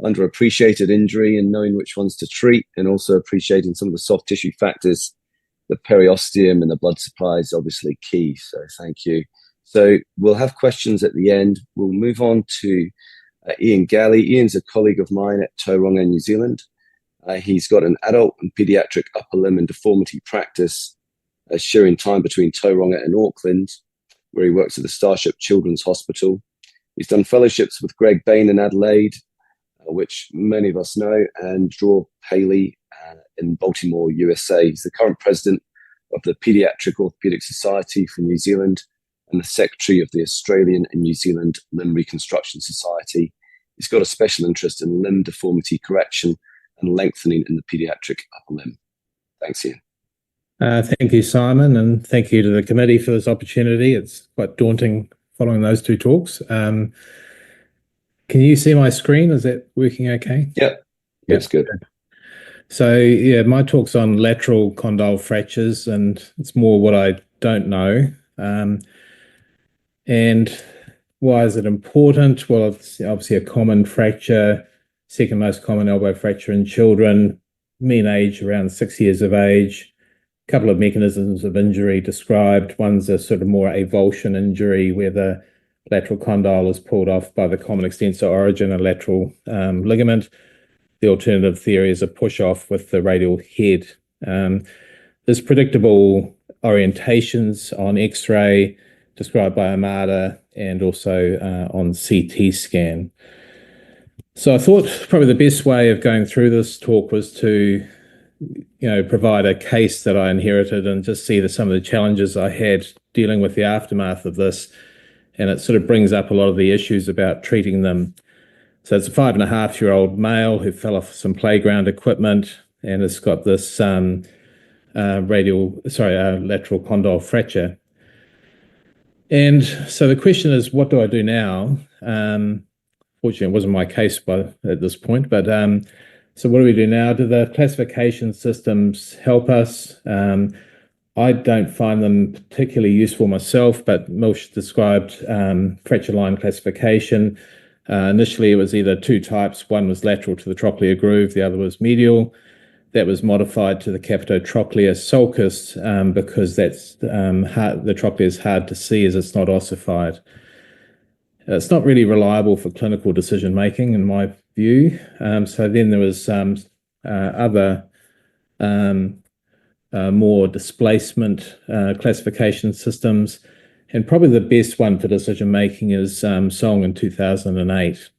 underappreciated injury, and knowing which ones to treat, and also appreciating some of the soft tissue factors, the periosteum and the blood supply is obviously key. So thank you. So we'll have questions at the end. We'll move on to Ian Galley. Ian's a colleague of mine at Tauranga, New Zealand. He's got an adult and pediatric upper limb and deformity practice, sharing time between Tauranga and Auckland, where he works at the Starship Children's Hospital. He's done fellowships with Greg Bain in Adelaide, which many of us know, and Draw Paley in Baltimore, USA. He's the current president of the Pediatric Orthopaedic Society for New Zealand and the secretary of the Australian and New Zealand Limb Reconstruction Society. He's got a special interest in limb deformity correction and lengthening in the pediatric upper limb. Thanks, Ian. Thank you, Simon, and thank you to the committee for this opportunity. It's quite daunting following those two talks. Can you see my screen? Is that working okay? Yep, that's good. So, yeah, my talk's on lateral condyle fractures, and it's more what I don't know. And why is it important? Well, it's obviously a common fracture, second most common elbow fracture in children, mean age around 6 years of age. Couple of mechanisms of injury described. One's a sort of more avulsion injury where the lateral condyle is pulled off by the common extensor origin, a lateral ligament. The alternative theory is a push off with the radial head. There's predictable orientations on X-ray described by Amada and also on CT scan. So I thought probably the best way of going through this talk was to provide a case that I inherited and just see some of the challenges I had dealing with the aftermath of this. And it sort of brings up a lot of the issues about treating them. So it's a 5.5-year-old male who fell off some playground equipment and has got this lateral condyle fracture. And so the question is, what do I do now? Fortunately, it wasn't my case at this point, but so what do we do now? Do the classification systems help us? I don't find them particularly useful myself, but Milch described fracture line classification. Initially, it was either two types. One was lateral to the trochlear groove, the other was medial. That was modified to the capitotrochlear sulcus because that's the trochlea is hard to see as it's not ossified. It's not really reliable for clinical decision making, in my view. So then there was other more displacement classification systems, and probably the best one for decision making is Song in 2008.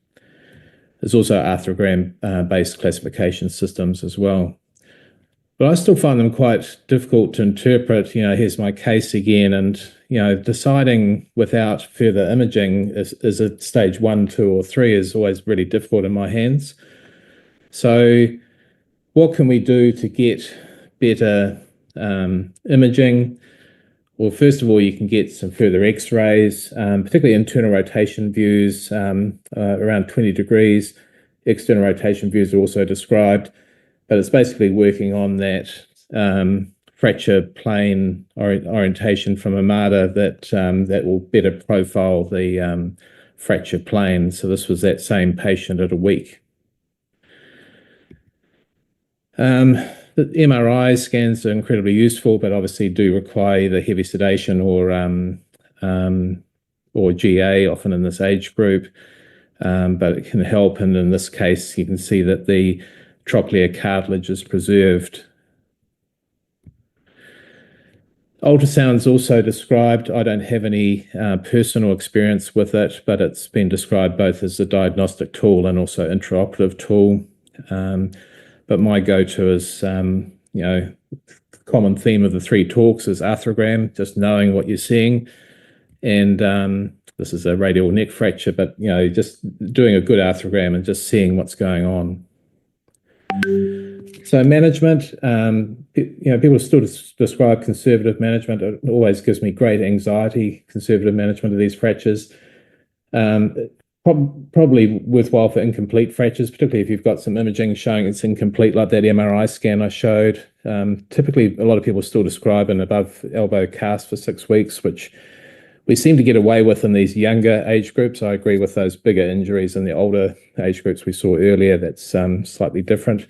There's also arthrogram based classification systems as well. But I still find them quite difficult to interpret. Here's my case again, and deciding without further imaging is it stage 1, 2, or 3 is always really difficult in my hands. So what can we do to get better imaging? Well, first of all, you can get some further X-rays, particularly internal rotation views around 20 degrees. External rotation views are also described, but it's basically working on that fracture plane orientation from Amada that will better profile the fracture plane. So this was that same patient at a week. The MRI scans are incredibly useful, but obviously do require either heavy sedation or GA, often in this age group. But it can help, and in this case, you can see that the trochlear cartilage is preserved. Ultrasound's also described. I don't have any personal experience with it, but it's been described both as a diagnostic tool and also intraoperative tool. But my go-to is, the common theme of the 3 talks is arthrogram, just knowing what you're seeing. And this is a radial neck fracture, but, just doing a good arthrogram and just seeing what's going on. So management, people still describe conservative management. It always gives me great anxiety, conservative management of these fractures. Probably worthwhile for incomplete fractures, particularly if you've got some imaging showing it's incomplete, like that MRI scan I showed. Typically, a lot of people still describe an above elbow cast for 6 weeks, which we seem to get away with in these younger age groups. I agree with those bigger injuries in the older age groups we saw earlier. That's slightly different.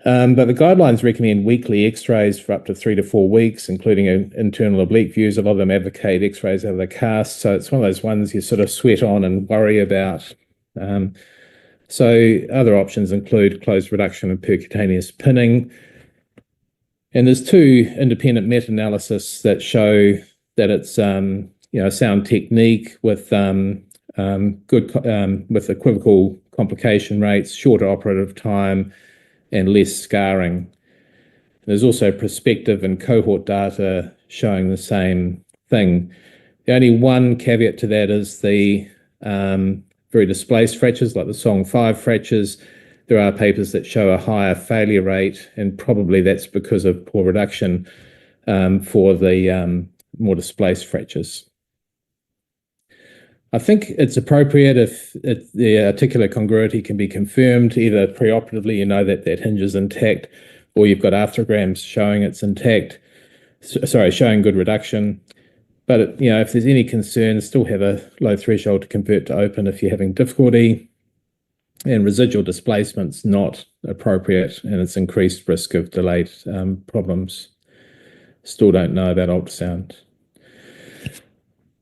But the guidelines recommend weekly x-rays for up to 3 to 4 weeks, including internal oblique views. A lot of them advocate x-rays out of the cast. So it's one of those ones you sort of sweat on and worry about. So other options include closed reduction and percutaneous pinning. And there's 2 independent meta-analysis that show that it's a sound technique with with equivocal complication rates, shorter operative time, and less scarring. There's also prospective and cohort data showing the same thing. The only one caveat to that is the very displaced fractures, like the Song 5 fractures. There are papers that show a higher failure rate, and probably that's because of poor reduction for the more displaced fractures. I think it's appropriate if the articular congruity can be confirmed, either preoperatively, that hinge is intact, or you've got arthrograms showing it's intact, showing good reduction. But if there's any concern, still have a low threshold to convert to open if you're having difficulty. And residual displacement's not appropriate, and it's increased risk of delayed problems. Still don't know about ultrasound.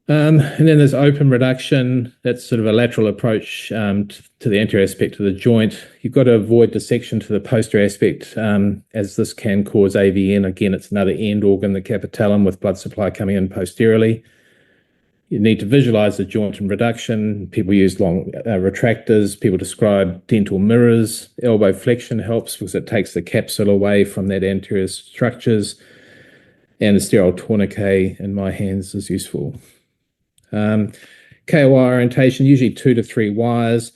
And then there's open reduction. That's sort of a lateral approach to the anterior aspect of the joint. You've got to avoid dissection to the posterior aspect, as this can cause AVN. Again, it's another end organ, the capitellum, with blood supply coming in posteriorly. You need to visualize the joint in reduction. People use long retractors. People describe dental mirrors. Elbow flexion helps because it takes the capsule away from that anterior structures. And the sterile tourniquet in my hands is useful. KOI orientation, usually 2 to 3 wires.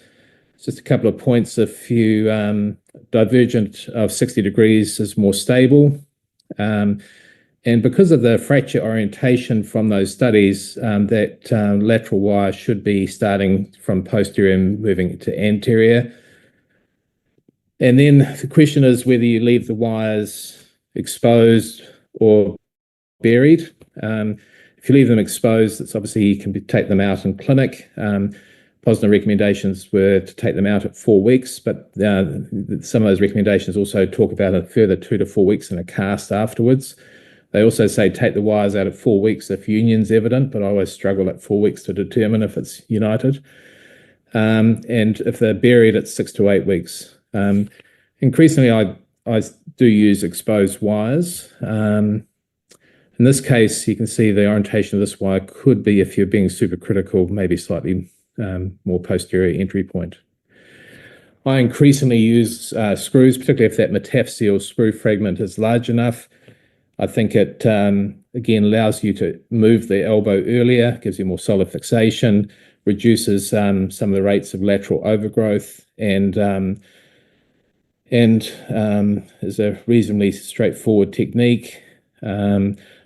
Just a couple of points. If you divergent of 60 degrees is more stable. And because of the fracture orientation from those studies, that lateral wire should be starting from posterior and moving to anterior. And then the question is whether you leave the wires exposed or buried. If you leave them exposed, it's obviously you can take them out in clinic. Posner recommendations were to take them out at 4 weeks, but some of those recommendations also talk about a further 2 to 4 weeks in a cast afterwards. They also say take the wires out at 4 weeks if union's evident, but I always struggle at 4 weeks to determine if it's united. And if they're buried, it's 6 to 8 weeks. Increasingly, I do use exposed wires. In this case, you can see the orientation of this wire could be, if you're being supercritical, maybe slightly more posterior entry point. I increasingly use screws, particularly if that metaphyseal screw fragment is large enough. I think it, again, allows you to move the elbow earlier, gives you more solid fixation, reduces some of the rates of lateral overgrowth, and is a reasonably straightforward technique.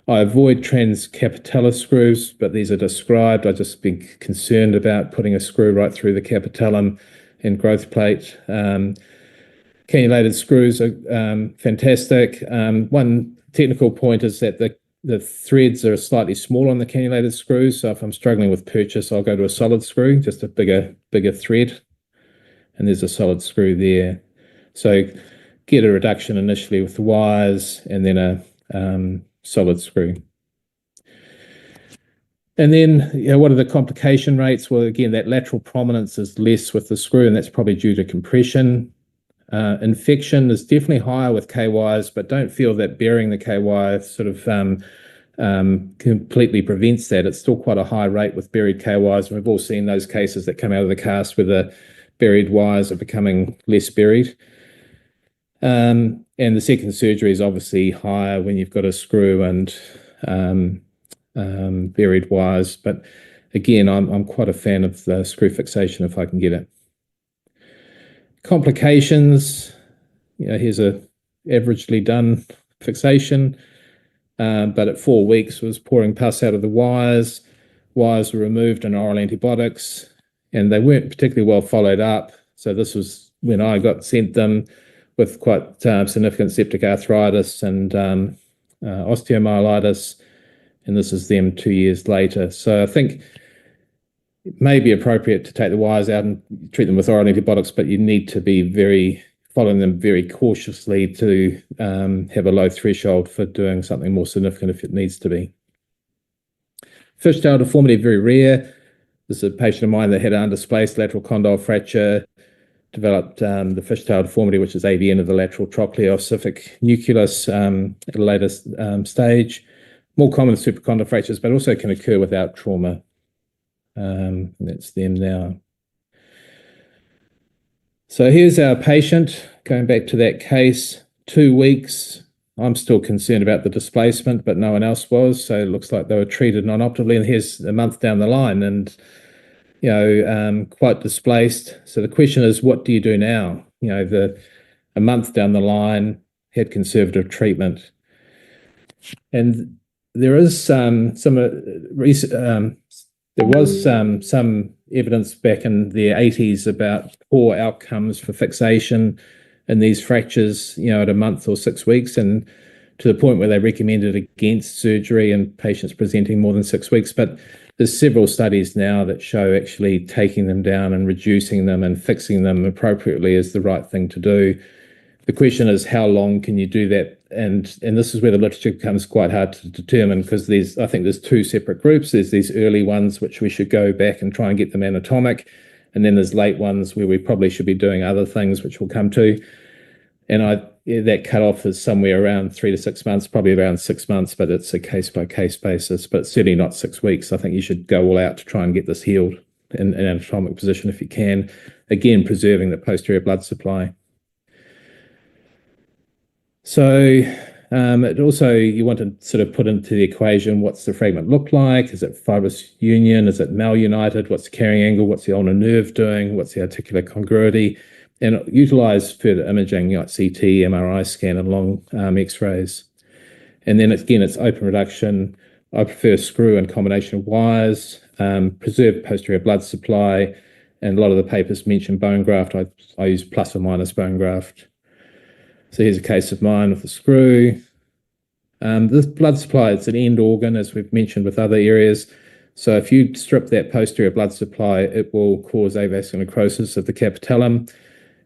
I avoid transcapitellar screws, but these are described. I've just been concerned about putting a screw right through the capitellum and growth plate. Cannulated screws are fantastic. One technical point is that the threads are slightly smaller on the cannulated screws, so if I'm struggling with purchase, I'll go to a solid screw, just a bigger thread, and there's a solid screw there. So get a reduction initially with the wires, and then a solid screw. And then, what are the complication rates? Well, again, that lateral prominence is less with the screw, and that's probably due to compression. Infection is definitely higher with KYs, but don't feel that burying the KY sort of completely prevents that. It's still quite a high rate with buried KYs, and we've all seen those cases that come out of the cast where the buried wires are becoming less buried. And the second surgery is obviously higher when you've got a screw and buried wires. But again, I'm quite a fan of the screw fixation if I can get it. Complications. here's a averagely done fixation, but at 4 weeks was pouring pus out of the wires. Wires were removed and oral antibiotics, and they weren't particularly well followed up. So this was when I got sent them with quite significant septic arthritis and osteomyelitis, and this is them 2 years later. So I think it may be appropriate to take the wires out and treat them with oral antibiotics, but you need to be following them very cautiously to have a low threshold for doing something more significant if it needs to be. Fishtail deformity, very rare. This is a patient of mine that had an undisplaced lateral condyle fracture, developed the fishtail deformity, which is AVN of the lateral trochleocephalic nucleus at a later stage. More common than supracondylar fractures, but also can occur without trauma. That's them now. So here's our patient, going back to that case, 2 weeks. I'm still concerned about the displacement, but no one else was. So it looks like they were treated non-optimally. And here's a month down the line and, quite displaced. So the question is, what do you do now? A month down the line, had conservative treatment. And there is some evidence back in the 80s about poor outcomes for fixation in these fractures, at a month or 6 weeks, and to the point where they recommended against surgery in patients presenting more than 6 weeks. But there's several studies now that show actually taking them down and reducing them and fixing them appropriately is the right thing to do. The question is, how long can you do that? And this is where the literature becomes quite hard to determine, because I think there's two separate groups. There's these early ones, which we should go back and try and get them anatomic. And then there's late ones where we probably should be doing other things, which we'll come to. And that cutoff is somewhere around 3 to 6 months, probably around 6 months, but it's a case-by-case basis. But it's certainly not 6 weeks. I think you should go all out to try and get this healed in an anatomic position if you can. Again, preserving the posterior blood supply. So it also, you want to sort of put into the equation, what's the fragment look like? Is it fibrous union? Is it malunited? What's the carrying angle? What's the ulnar nerve doing? What's the articular congruity? And utilize further imaging like CT, MRI scan, and long X-rays. And then again, it's open reduction. I prefer screw and combination of wires, preserve posterior blood supply, and a lot of the papers mention bone graft. I use plus or minus bone graft. So here's a case of mine with a screw. This blood supply, it's an end organ, as we've mentioned with other areas. So if you strip that posterior blood supply, it will cause avascular necrosis of the capitellum.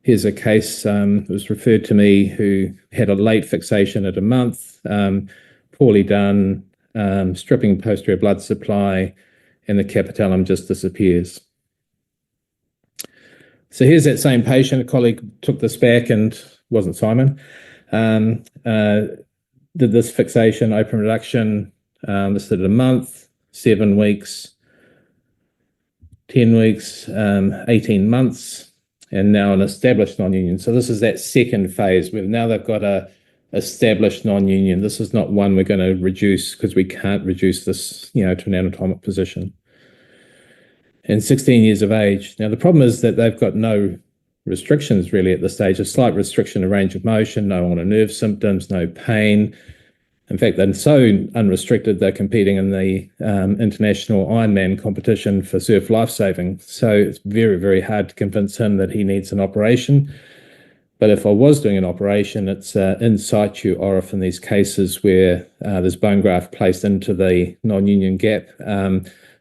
Here's a case that was referred to me who had a late fixation at a month, poorly done, stripping posterior blood supply, and the capitellum just disappears. So here's that same patient. A colleague took this back, and wasn't Simon, did this fixation, open reduction. This did a month, 7 weeks, 10 weeks, 18 months, and now an established non-union. So this is that second phase where now they've got a established non-union. This is not one we're going to reduce, because we can't reduce this, to an anatomic position. And 16 years of age. Now the problem is that they've got no restrictions really at this stage. A slight restriction of range of motion, no ulnar nerve symptoms, no pain. In fact, they're so unrestricted, they're competing in the international Ironman competition for surf lifesaving. So it's very, very hard to convince him that he needs an operation. But if I was doing an operation, it's in situ ORIF in these cases where there's bone graft placed into the non-union gap,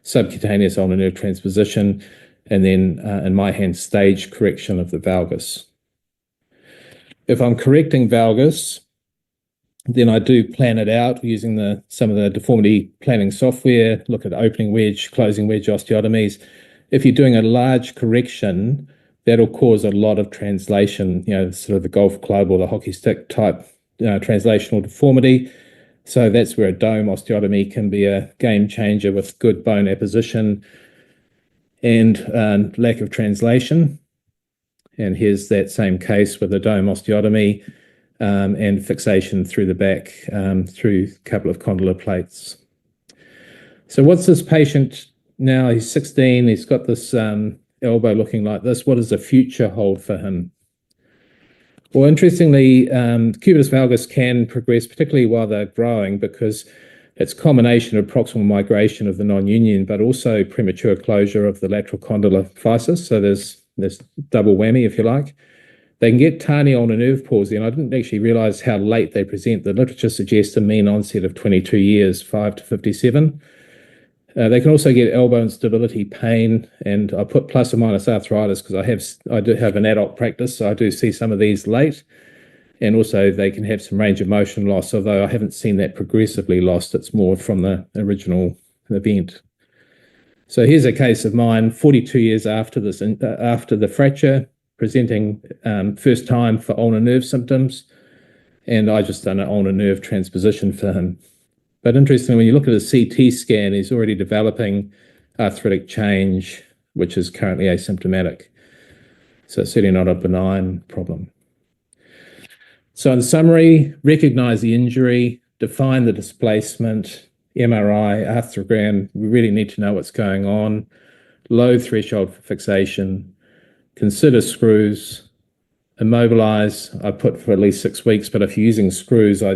subcutaneous ulnar nerve transposition, and then in my hand, stage correction of the valgus. If I'm correcting valgus, then I do plan it out using some of the deformity planning software, look at opening wedge, closing wedge osteotomies. If you're doing a large correction, that'll cause a lot of translation, sort of the golf club or the hockey stick type translational deformity. So that's where a dome osteotomy can be a game changer with good bone apposition and lack of translation. And here's that same case with a dome osteotomy and fixation through the back through a couple of condylar plates. So what's this patient now? He's 16. He's got this elbow looking like this. What does the future hold for him? Well, interestingly, cubitus valgus can progress, particularly while they're growing, because it's a combination of proximal migration of the non-union, but also premature closure of the lateral condylar physis. So there's double whammy, if you like. They can get tiny ulnar nerve palsy, and I didn't actually realize how late they present. The literature suggests a mean onset of 22 years, 5 to 57. They can also get elbow instability, pain, and I put plus or minus arthritis because I do have an adult practice, so I do see some of these late. And also they can have some range of motion loss, although I haven't seen that progressively lost. It's more from the original event. So here's a case of mine, 42 years after this, after the fracture, presenting first time for ulnar nerve symptoms, and I just done an ulnar nerve transposition for him. But interestingly, when you look at a CT scan, he's already developing arthritic change, which is currently asymptomatic. So it's certainly not a benign problem. So in summary, recognize the injury, define the displacement, MRI, arthrogram. We really need to know what's going on. Low threshold for fixation. Consider screws. Immobilize. I put for at least 6 weeks, but if you're using screws, I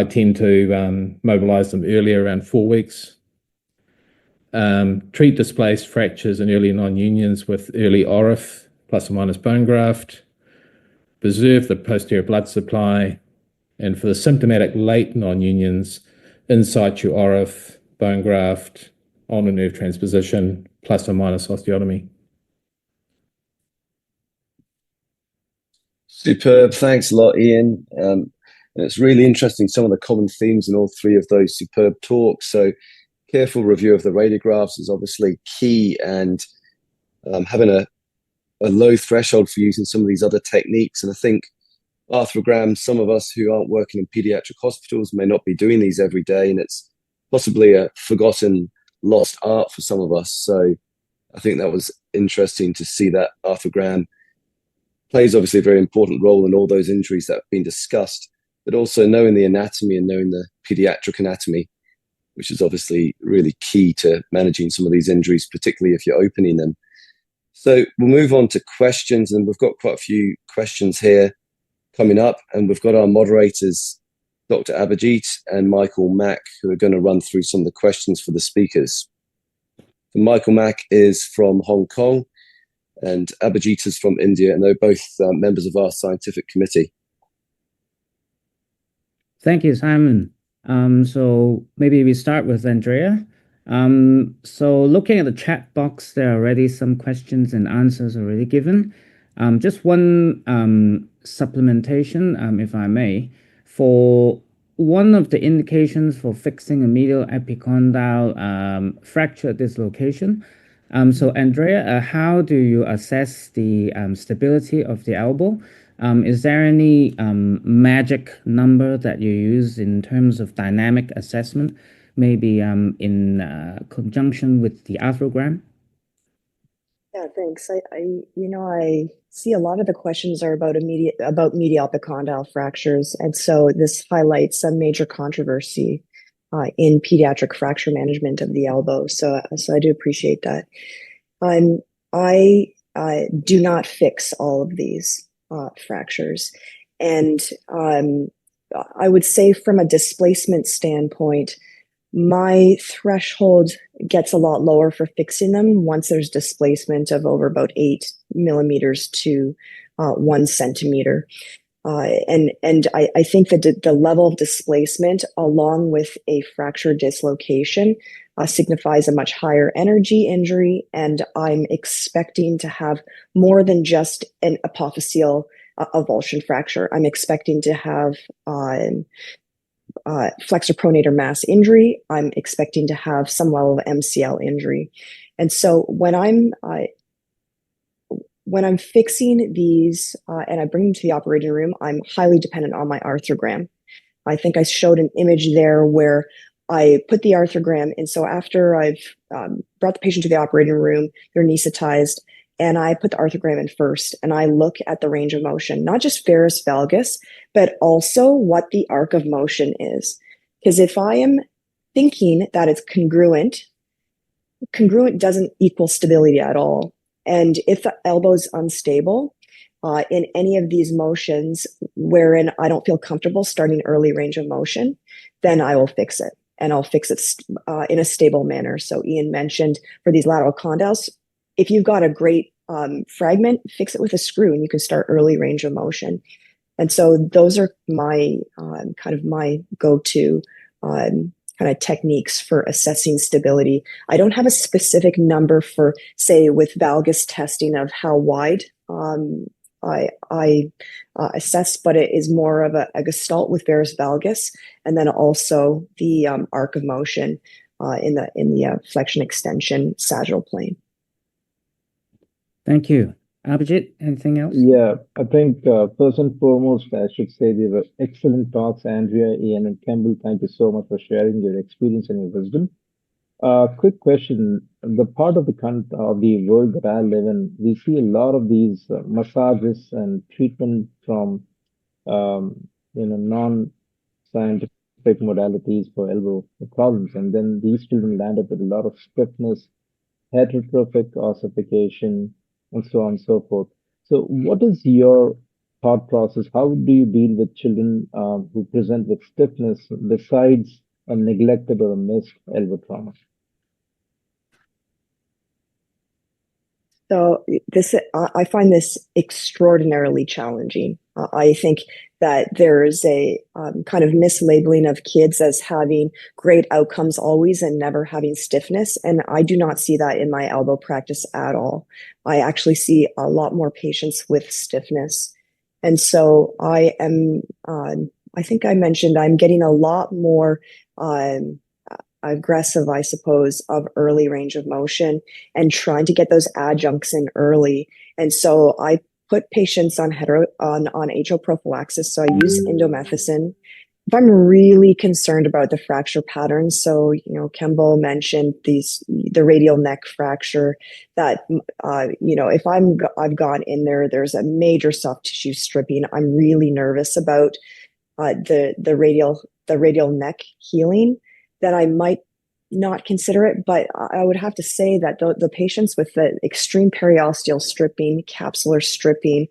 tend to mobilize them earlier, around 4 weeks. Treat displaced fractures and early non-unions with early ORIF, plus or minus bone graft. Preserve the posterior blood supply. And for the symptomatic late non-unions, in situ ORIF, bone graft, ulnar nerve transposition, plus or minus osteotomy. Superb. Thanks a lot, Ian. And it's really interesting, some of the common themes in all three of those superb talks. So careful review of the radiographs is obviously key, and having a low threshold for using some of these other techniques. And I think arthrograms, some of us who aren't working in pediatric hospitals may not be doing these every day, and it's possibly a forgotten, lost art for some of us. So I think that was interesting to see that arthrogram plays obviously a very important role in all those injuries that have been discussed, but also knowing the anatomy and knowing the pediatric anatomy, which is obviously really key to managing some of these injuries, particularly if you're opening them. So we'll move on to questions, and we've got quite a few questions here coming up, and we've got our moderators, Dr. Abhijit and Michael Mack, who are going to run through some of the questions for the speakers. And Michael Mack is from Hong Kong, and Abhijit is from India, and they're both members of our scientific committee. Thank you, Simon. So maybe we start with Andrea. So looking at the chat box, there are already some questions and answers already given. Just one supplementation, if I may. For one of the indications for fixing a medial epicondyle fracture dislocation. So Andrea, how do you assess the stability of the elbow? Is there any magic number that you use in terms of dynamic assessment, maybe in conjunction with the arthrogram? Yeah, thanks. I see a lot of the questions are about medial epicondyle fractures, and so this highlights a major controversy in pediatric fracture management of the elbow. So I do appreciate that. I do not fix all of these fractures, and I would say from a displacement standpoint, my threshold gets a lot lower for fixing them once there's displacement of over about 8 millimeters to 1 centimeter. And I think that the level of displacement along with a fracture dislocation signifies a much higher energy injury, and I'm expecting to have more than just an apophyseal avulsion fracture. I'm expecting to have flexor pronator mass injury. I'm expecting to have some level of MCL injury. And so when I'm fixing these and I bring them to the operating room, I'm highly dependent on my arthrogram. I think I showed an image there where I put the arthrogram, and so after I've brought the patient to the operating room, they're anesthetized, and I put the arthrogram in first, and I look at the range of motion, not just varus valgus, but also what the arc of motion is. Because if I am thinking that it's congruent doesn't equal stability at all. And if the elbow is unstable, in any of these motions wherein I don't feel comfortable starting early range of motion, then I will fix it. And I'll fix it in a stable manner. So Ian mentioned for these lateral condyles, if you've got a great fragment, fix it with a screw and you can start early range of motion. And so those are my kind of my go-to kind of techniques for assessing stability. I don't have a specific number for, say, with valgus testing of how wide I assess, but it is more of a gestalt with varus valgus, and then also the arc of motion in the flexion extension sagittal plane. Thank you. Abhijit, anything else? Yeah, I think first and foremost, I should say they were excellent talks, Andrea, Ian, and Kembell. Thank you so much for sharing your experience and your wisdom. Quick question. The part of the world that I live in, we see a lot of these massages and treatment from non-scientific modalities for elbow problems, and then these children land up with a lot of stiffness, heterotrophic ossification, and so on and so forth. So, what is your thought process? How do you deal with children who present with stiffness besides a neglected or a missed elbow trauma? So I find this extraordinarily challenging. I think that there is a kind of mislabeling of kids as having great outcomes always and never having stiffness. And I do not see that in my elbow practice at all. I actually see a lot more patients with stiffness. And so I think I mentioned I'm getting a lot more aggressive, I suppose, of early range of motion and trying to get those adjuncts in early. And so I put patients on HO prophylaxis. So I use indomethacin. If I'm really concerned about the fracture patterns, so Kembell mentioned the radial neck fracture. That if I've gone in there, there's a major soft tissue stripping. I'm really nervous about the radial neck healing. That I might not consider it, but I would have to say that the patients with the extreme periosteal stripping, capsular stripping,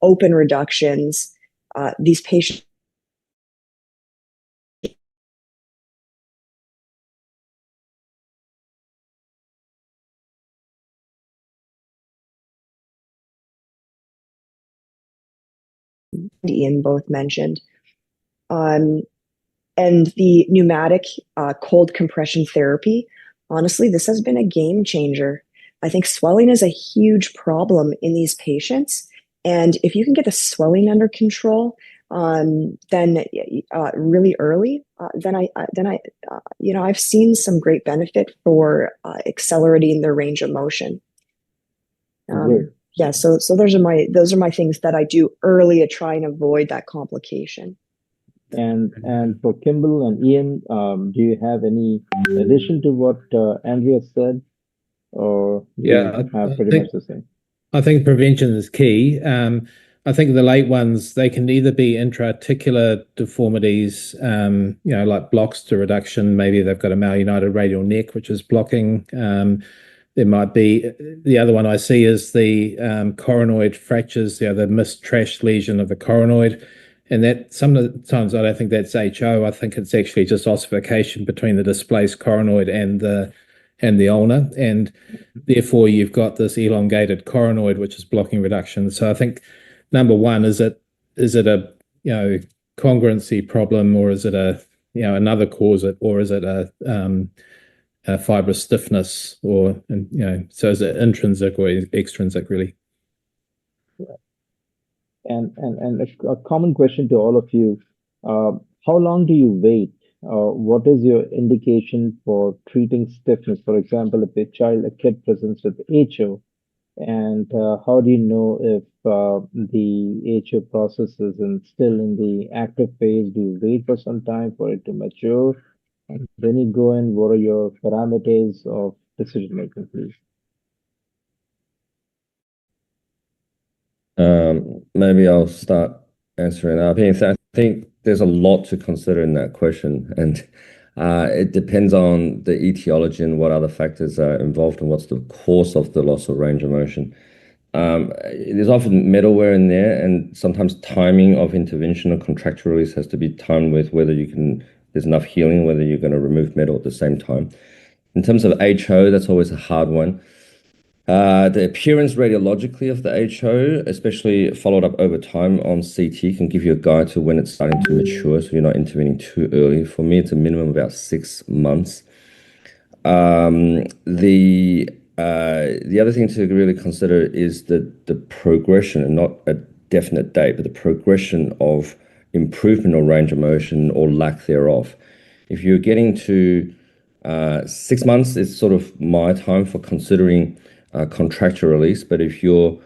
open reductions, these patients Ian both mentioned. And the pneumatic cold compression therapy, honestly, this has been a game changer. I think swelling is a huge problem in these patients. And if you can get the swelling under control, then really early, I've seen some great benefit for accelerating their range of motion. Yeah, so those are my things that I do early to try and avoid that complication. And for Kembell and Ian, do you have any addition to what Andrea said, or have pretty much the same? I think prevention is key. I think the late ones, they can either be intra-articular deformities, like blocks to reduction. Maybe they've got a malunited radial neck, which is blocking. There might be the other one I see is the coronoid fractures, the missed trash lesion of the coronoid. And that sometimes I don't think that's HO. I think it's actually just ossification between the displaced coronoid and the ulna, and therefore you've got this elongated coronoid which is blocking reduction. So I think number one, is it a congruency problem, or is it another cause, or is it a fibrous stiffness, or so is it intrinsic or extrinsic really? And a common question to all of you, how long do you wait? What is your indication for treating stiffness? For example, if a kid presents with HO, and how do you know if the HO process is still in the active phase? Do you wait for some time for it to mature? And then you go in, what are your parameters of decision making, please? Maybe I'll start answering that. I think there's a lot to consider in that question, and it depends on the etiology and what other factors are involved and what's the cause of the loss of range of motion. There's often metal wear in there, and sometimes timing of intervention or contracture release has to be timed with whether there's enough healing, whether you're going to remove metal at the same time. In terms of HO, that's always a hard one. The appearance radiologically of the HO, especially followed up over time on CT, can give you a guide to when it's starting to mature, so you're not intervening too early. For me, it's a minimum of about 6 months. The other thing to really consider is the progression, and not a definite date, but the progression of improvement or range of motion or lack thereof. If you're getting to 6 months, is sort of my time for considering contracture release. But if you're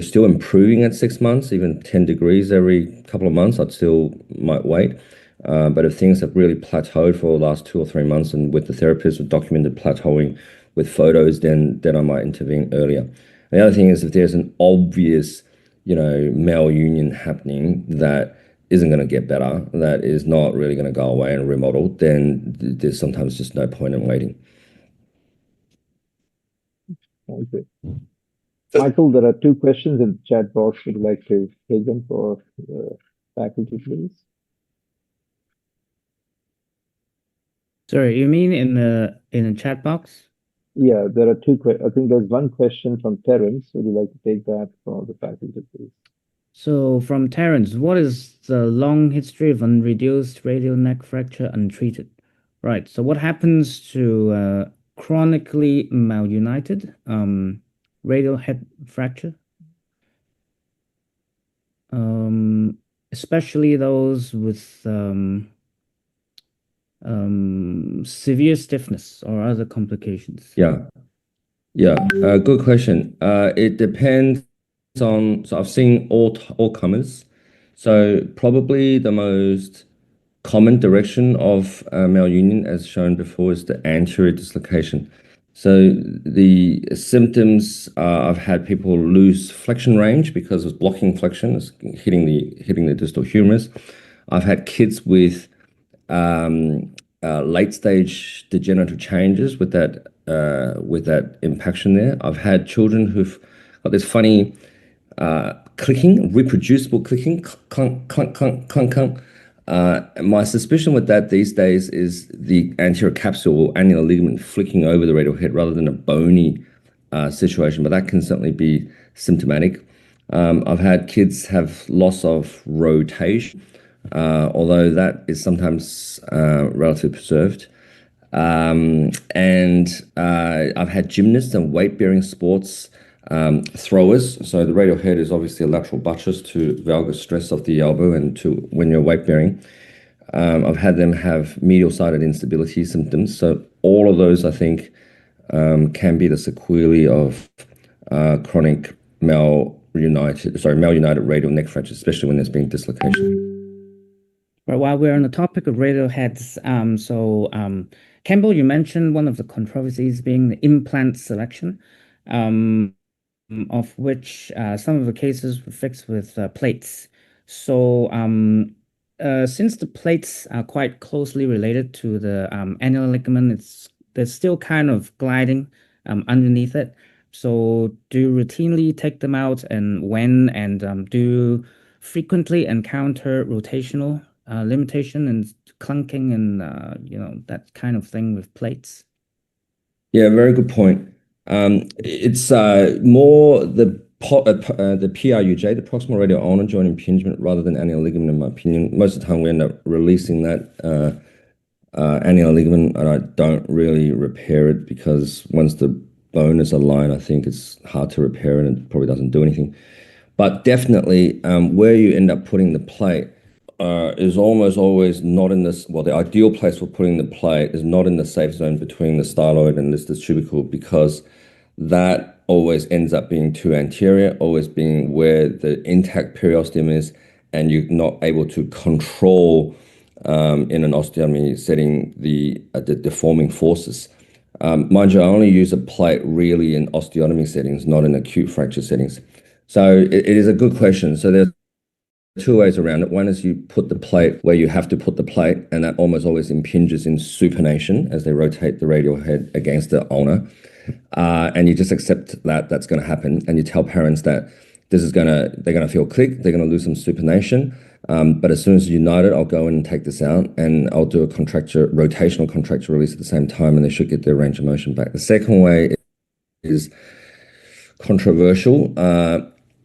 still improving at 6 months, even 10 degrees every couple of months, I'd still might wait. But if things have really plateaued for the last 2 or 3 months, and with the therapist have documented plateauing with photos, then I might intervene earlier. The other thing is, if there's an obvious, malunion happening that isn't going to get better, that is not really going to go away and remodel, then there's sometimes just no point in waiting. Thank you. Michael, there are 2 questions in the chat box. Would you like to take them for faculty, please? Sorry, you mean in the chat box? Yeah, there are 2 questions. I think there's one question from Terence. Would you like to take that for the faculty, please? So from Terence, what is the long history of unreduced radial neck fracture untreated? Right. So what happens to chronically malunited radial head fracture? Especially those with severe stiffness or other complications. Yeah. Good question. It depends on. So I've seen all comers. So probably the most common direction of malunion, as shown before, is the anterior dislocation. So the symptoms, I've had people lose flexion range because it's blocking flexion, it's hitting the distal humerus. I've had kids with late stage degenerative changes with that impaction there. I've had children who've got this funny clicking, reproducible clicking, clunk, clunk, clunk, clunk, clunk. My suspicion with that these days is the anterior capsule or annular ligament flicking over the radial head rather than a bony situation, but that can certainly be symptomatic. I've had kids have loss of rotation, although that is sometimes relatively preserved. And I've had gymnasts and weight-bearing sports throwers. So the radial head is obviously a lateral buttress to valgus stress of the elbow and to when you're weight-bearing. I've had them have medial-sided instability symptoms. So all of those, I think, can be the sequelae of chronic malunited radial neck fracture, especially when there's been dislocation. Right, while we're on the topic of radial heads, Kembell, you mentioned one of the controversies being the implant selection, of which some of the cases were fixed with plates. So since the plates are quite closely related to the annular ligament, they're still kind of gliding underneath it. So do you routinely take them out, and when, and do you frequently encounter rotational limitation and clunking and that kind of thing with plates? Yeah, very good point. It's more the PRUJ, the proximal radial ulnar joint impingement, rather than annular ligament, in my opinion. Most of the time we end up releasing that annular ligament, and I don't really repair it because once the bone is aligned, I think it's hard to repair and it probably doesn't do anything. But definitely where you end up putting the plate is almost always not in this, well, the ideal place for putting the plate is not in the safe zone between the styloid and this tubercle, because that always ends up being too anterior, always being where the intact periosteum is, and you're not able to control in an osteotomy setting the deforming forces. Mind you, I only use a plate really in osteotomy settings, not in acute fracture settings. So it is a good question. So there's 2 ways around it. One is you put the plate where you have to put the plate, and that almost always impinges in supination as they rotate the radial head against the ulnar. and you just accept that that's going to happen, and you tell parents that they're going to feel click, they're going to lose some supination, but as soon as you unite it, I'll go in and take this out, and I'll do a rotational contracture release at the same time, and they should get their range of motion back. The second way is controversial,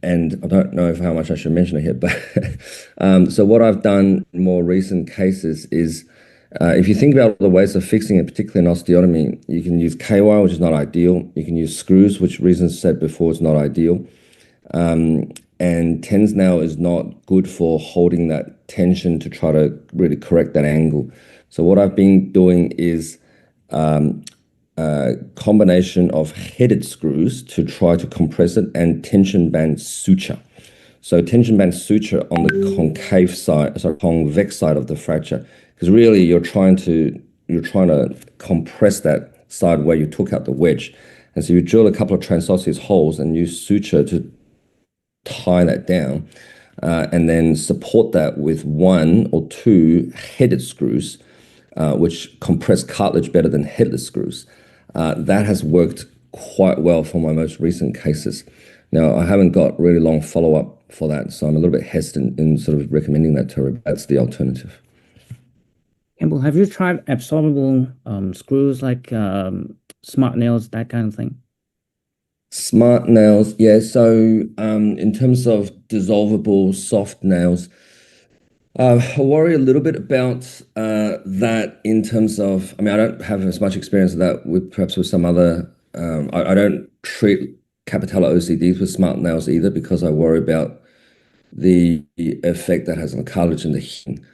and I don't know how much I should mention it here, but so what I've done in more recent cases is, if you think about the ways of fixing it, particularly in osteotomy, you can use KY, which is not ideal. You can use screws, which reasons said before is not ideal. And TENS now is not good for holding that tension to try to really correct that angle. So what I've been doing is a combination of headed screws to try to compress it and tension band suture. So tension band suture on the concave side, convex side of the fracture, because really you're trying to compress that side where you took out the wedge. And so you drill a couple of transosseous holes and use suture to tie that down, and then support that with 1 or 2 headed screws, which compress cartilage better than headless screws. That has worked quite well for my most recent cases. Now, I haven't got really long follow-up for that, so I'm a little bit hesitant in sort of recommending that to her. That's the alternative. Kembell, have you tried absorbable screws like smart nails, that kind of thing? Smart nails, yeah. So in terms of dissolvable soft nails, I worry a little bit about that in terms of, I mean, I don't have as much experience with that perhaps with some other, I don't treat capitellar OCDs with smart nails either, because I worry about the effect that has on the cartilage and the healing.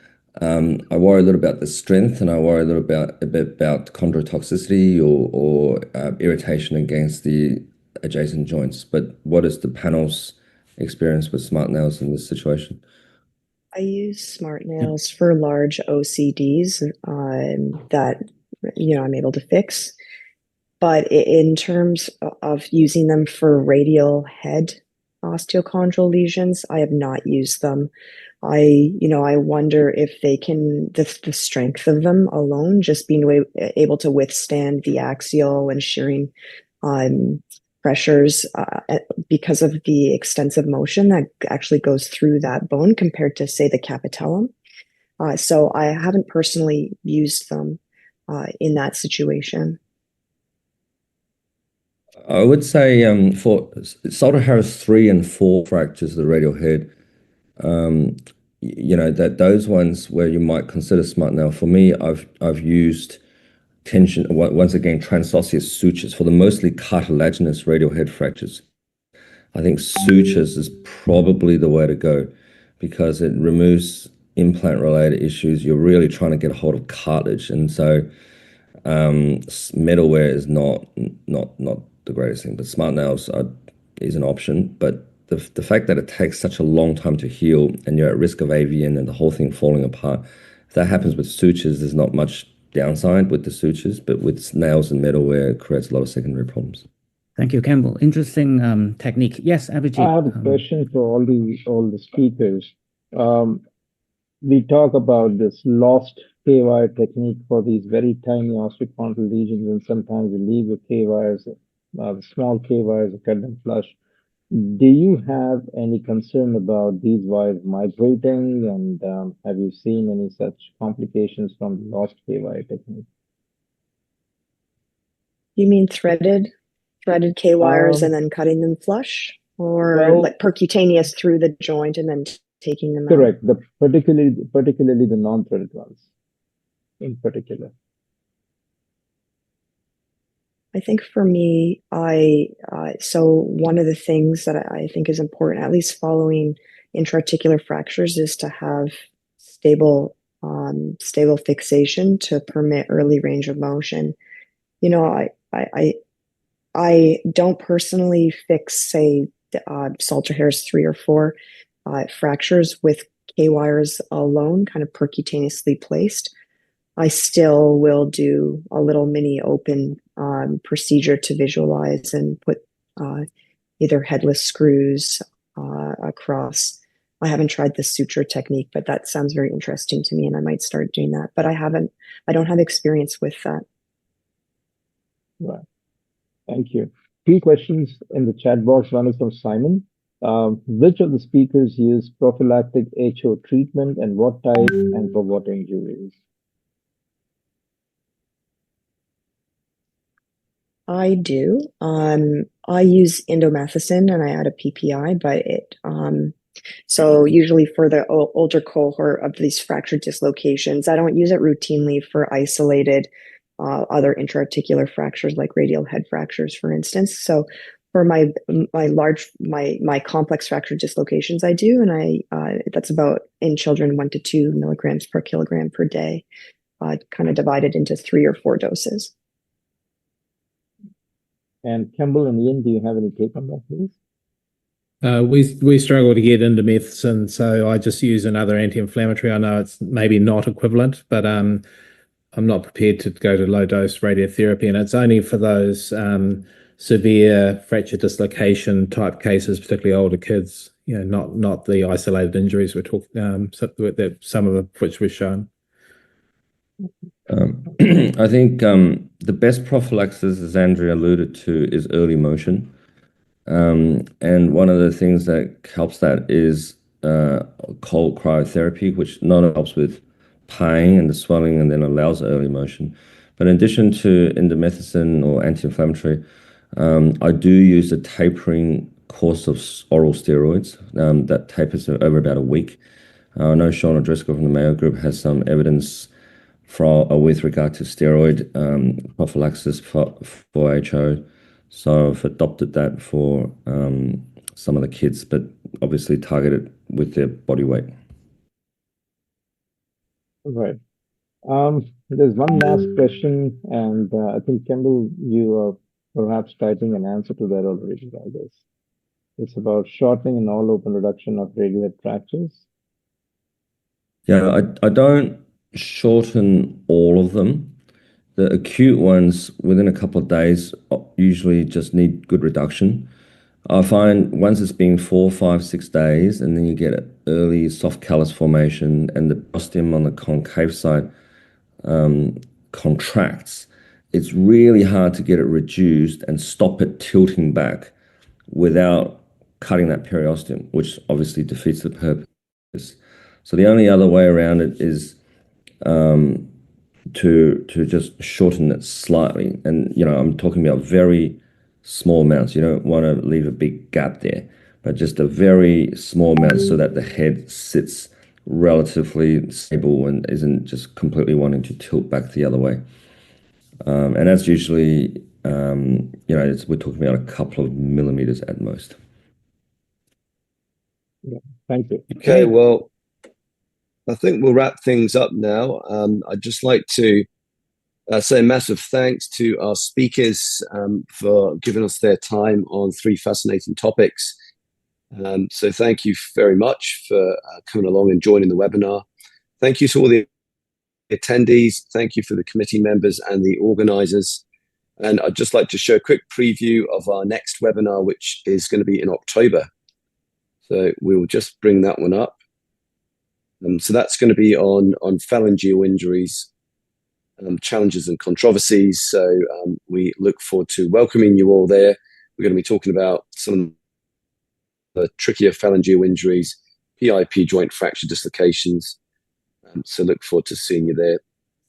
I worry a little about the strength, and I worry a bit about chondrotoxicity or irritation against the adjacent joints. But what is the panel's experience with smart nails in this situation? I use smart nails for large OCDs that I'm able to fix. But in terms of using them for radial head osteochondral lesions, I have not used them. I wonder if they can, the strength of them alone, just being able to withstand the axial and shearing pressures because of the extensive motion that actually goes through that bone compared to, say, the capitellum. So I haven't personally used them in that situation. I would say for Salter-Harris 3 and 4 fractures of the radial head, that those ones where you might consider smart nail, for me, I've used tension, once again, transosseous sutures for the mostly cartilaginous radial head fractures. I think sutures is probably the way to go, because it removes implant-related issues. You're really trying to get a hold of cartilage, and so metalware is not the greatest thing. But smart nails is an option. But the fact that it takes such a long time to heal, and you're at risk of AVN and the whole thing falling apart, if that happens with sutures, there's not much downside with the sutures, but with nails and metalware, it creates a lot of secondary problems. Thank you, Kembell. Interesting technique. Yes, Abhijit. I have a question for all the speakers. We talk about this lost K-wire technique for these very tiny osteochondral lesions, and sometimes we leave the K-wires, the small K-wires, cut them flush. Do you have any concern about these wires migrating, and have you seen any such complications from the lost K-wire technique? You mean threaded K-wires and then cutting them flush, or like percutaneous through the joint and then taking them out? Correct. Particularly the non-threaded ones, in particular. I think for me, so one of the things that I think is important, at least following intra-articular fractures, is to have stable fixation to permit early range of motion. I don't personally fix, say, Salter-Harris 3 or 4 fractures with K-wires alone, kind of percutaneously placed. I still will do a little mini open procedure to visualize and put either headless screws across. I haven't tried the suture technique, but that sounds very interesting to me, and I might start doing that. But I don't have experience with that. Right. Thank you. Three questions in the chat box. One is from Simon. Which of the speakers use prophylactic HO treatment and what type and for what injuries? I do. I use indomethacin and I add a PPI, but so usually for the older cohort of these fracture dislocations, I don't use it routinely for isolated other intra-articular fractures like radial head fractures, for instance. So for my complex fracture dislocations, I do, and that's about in children 1 to 2 milligrams per kilogram per day, kind of divided into 3 or 4 doses. And Kembell and Ian, do you have any take on that, please? We struggle to get indomethacin, so I just use another anti-inflammatory. I know it's maybe not equivalent, but I'm not prepared to go to low-dose radiotherapy, and it's only for those severe fracture dislocation type cases, particularly older kids. Not the isolated injuries we're talking. Some of which we've shown. I think the best prophylaxis, as Andrea alluded to, is early motion. And one of the things that helps that is cold cryotherapy, which not only helps with pain and the swelling and then allows early motion. But in addition to indomethacin or anti-inflammatory, I do use a tapering course of oral steroids that tapers over about a week. I know Sean O'Driscoll from the Mayo Group has some evidence with regard to steroid prophylaxis for HO. So I've adopted that for some of the kids, but obviously targeted with their body weight. Right. There's one last question, and I think, Kembell, you are perhaps typing an answer to that already, I guess. It's about shortening and all open reduction of radial head fractures. Yeah, I don't shorten all of them. The acute ones, within a couple of days, usually just need good reduction. I find once it's been 4, 5, 6 days, and then you get early soft callus formation, and the ostium on the concave side contracts, it's really hard to get it reduced and stop it tilting back without cutting that periosteum, which obviously defeats the purpose. So the only other way around it is to just shorten it slightly. And, I'm talking about very small amounts. You don't want to leave a big gap there, but just a very small amount so that the head sits relatively stable and isn't just completely wanting to tilt back the other way. And that's usually, we're talking about a couple of millimeters at most. Yeah, thank you. Okay, well, I think we'll wrap things up now. I'd just like to say a massive thanks to our speakers for giving us their time on 3 fascinating topics. So thank you very much for coming along and joining the webinar. Thank you to all the attendees. Thank you for the committee members and the organizers. And I'd just like to show a quick preview of our next webinar, which is going to be in October. So we'll just bring that one up. So that's going to be on phalangeal injuries, challenges and controversies. So we look forward to welcoming you all there. We're going to be talking about some of the trickier phalangeal injuries, PIP joint fracture dislocations. So look forward to seeing you there.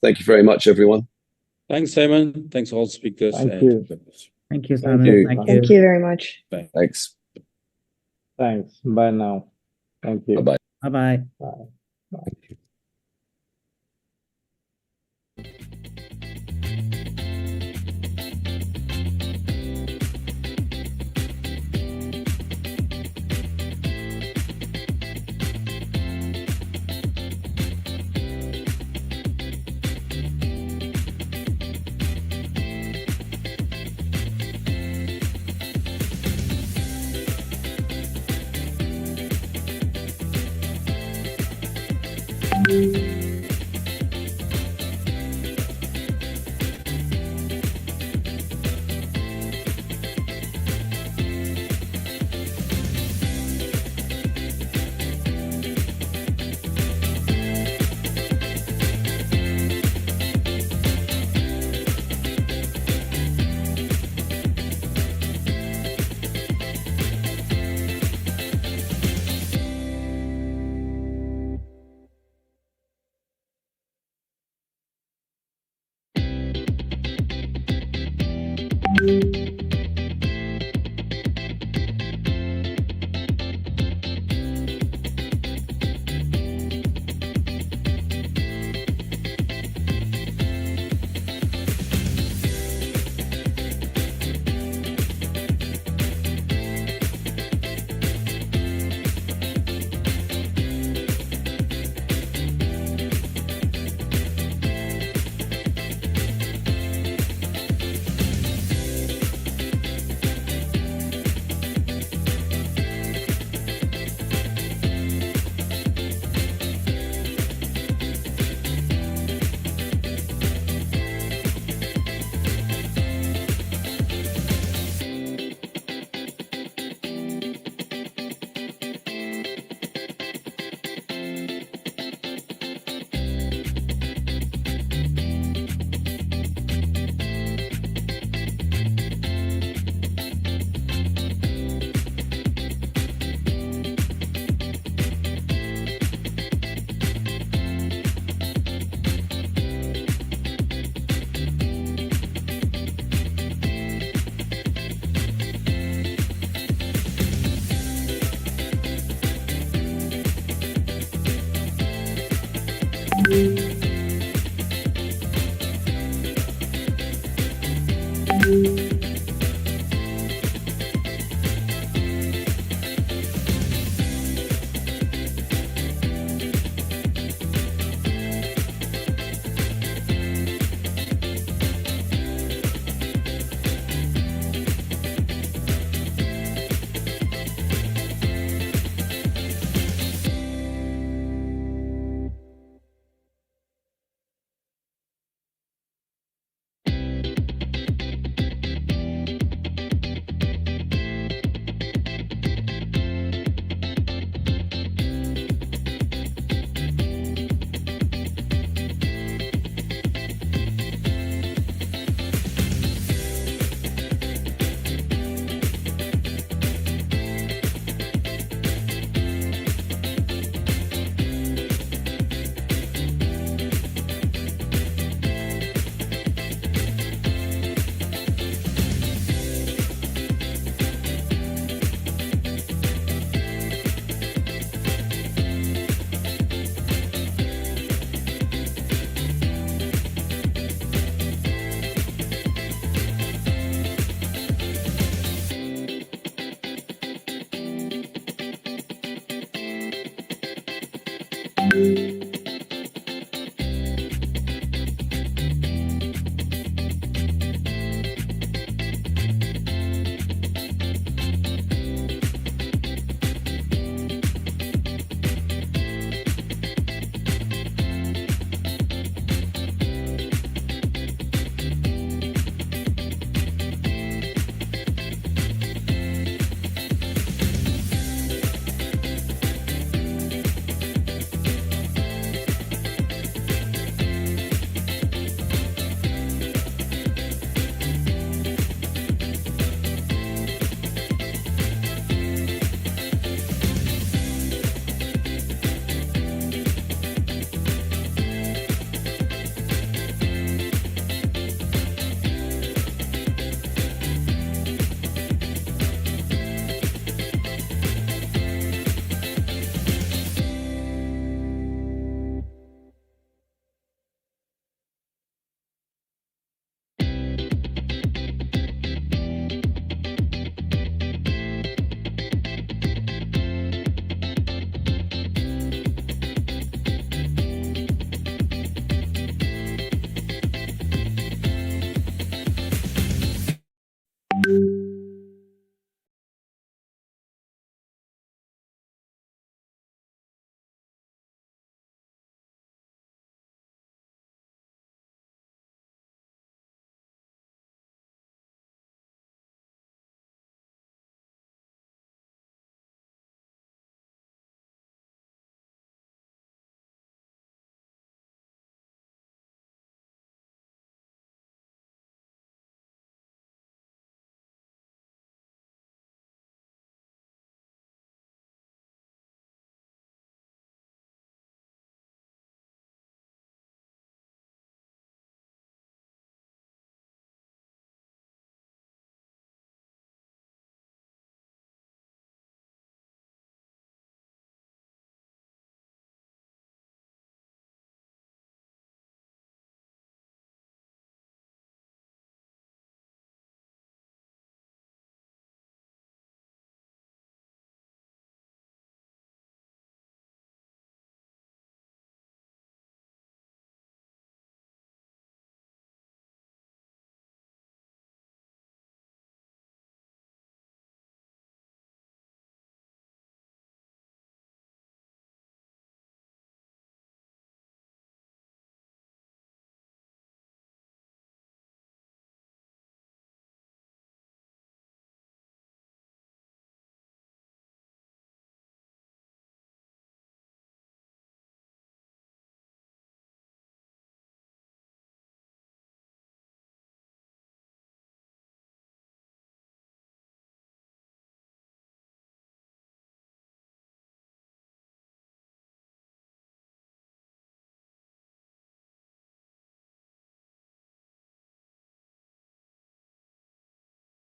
Thank you very much, everyone. Thanks, Simon. Thanks all speakers. Thank you. Thank you, Simon. you. Thank you very much. Thanks. Thanks. Bye now. Thank you. Bye-bye. Bye-bye. Bye. Thank you. 1.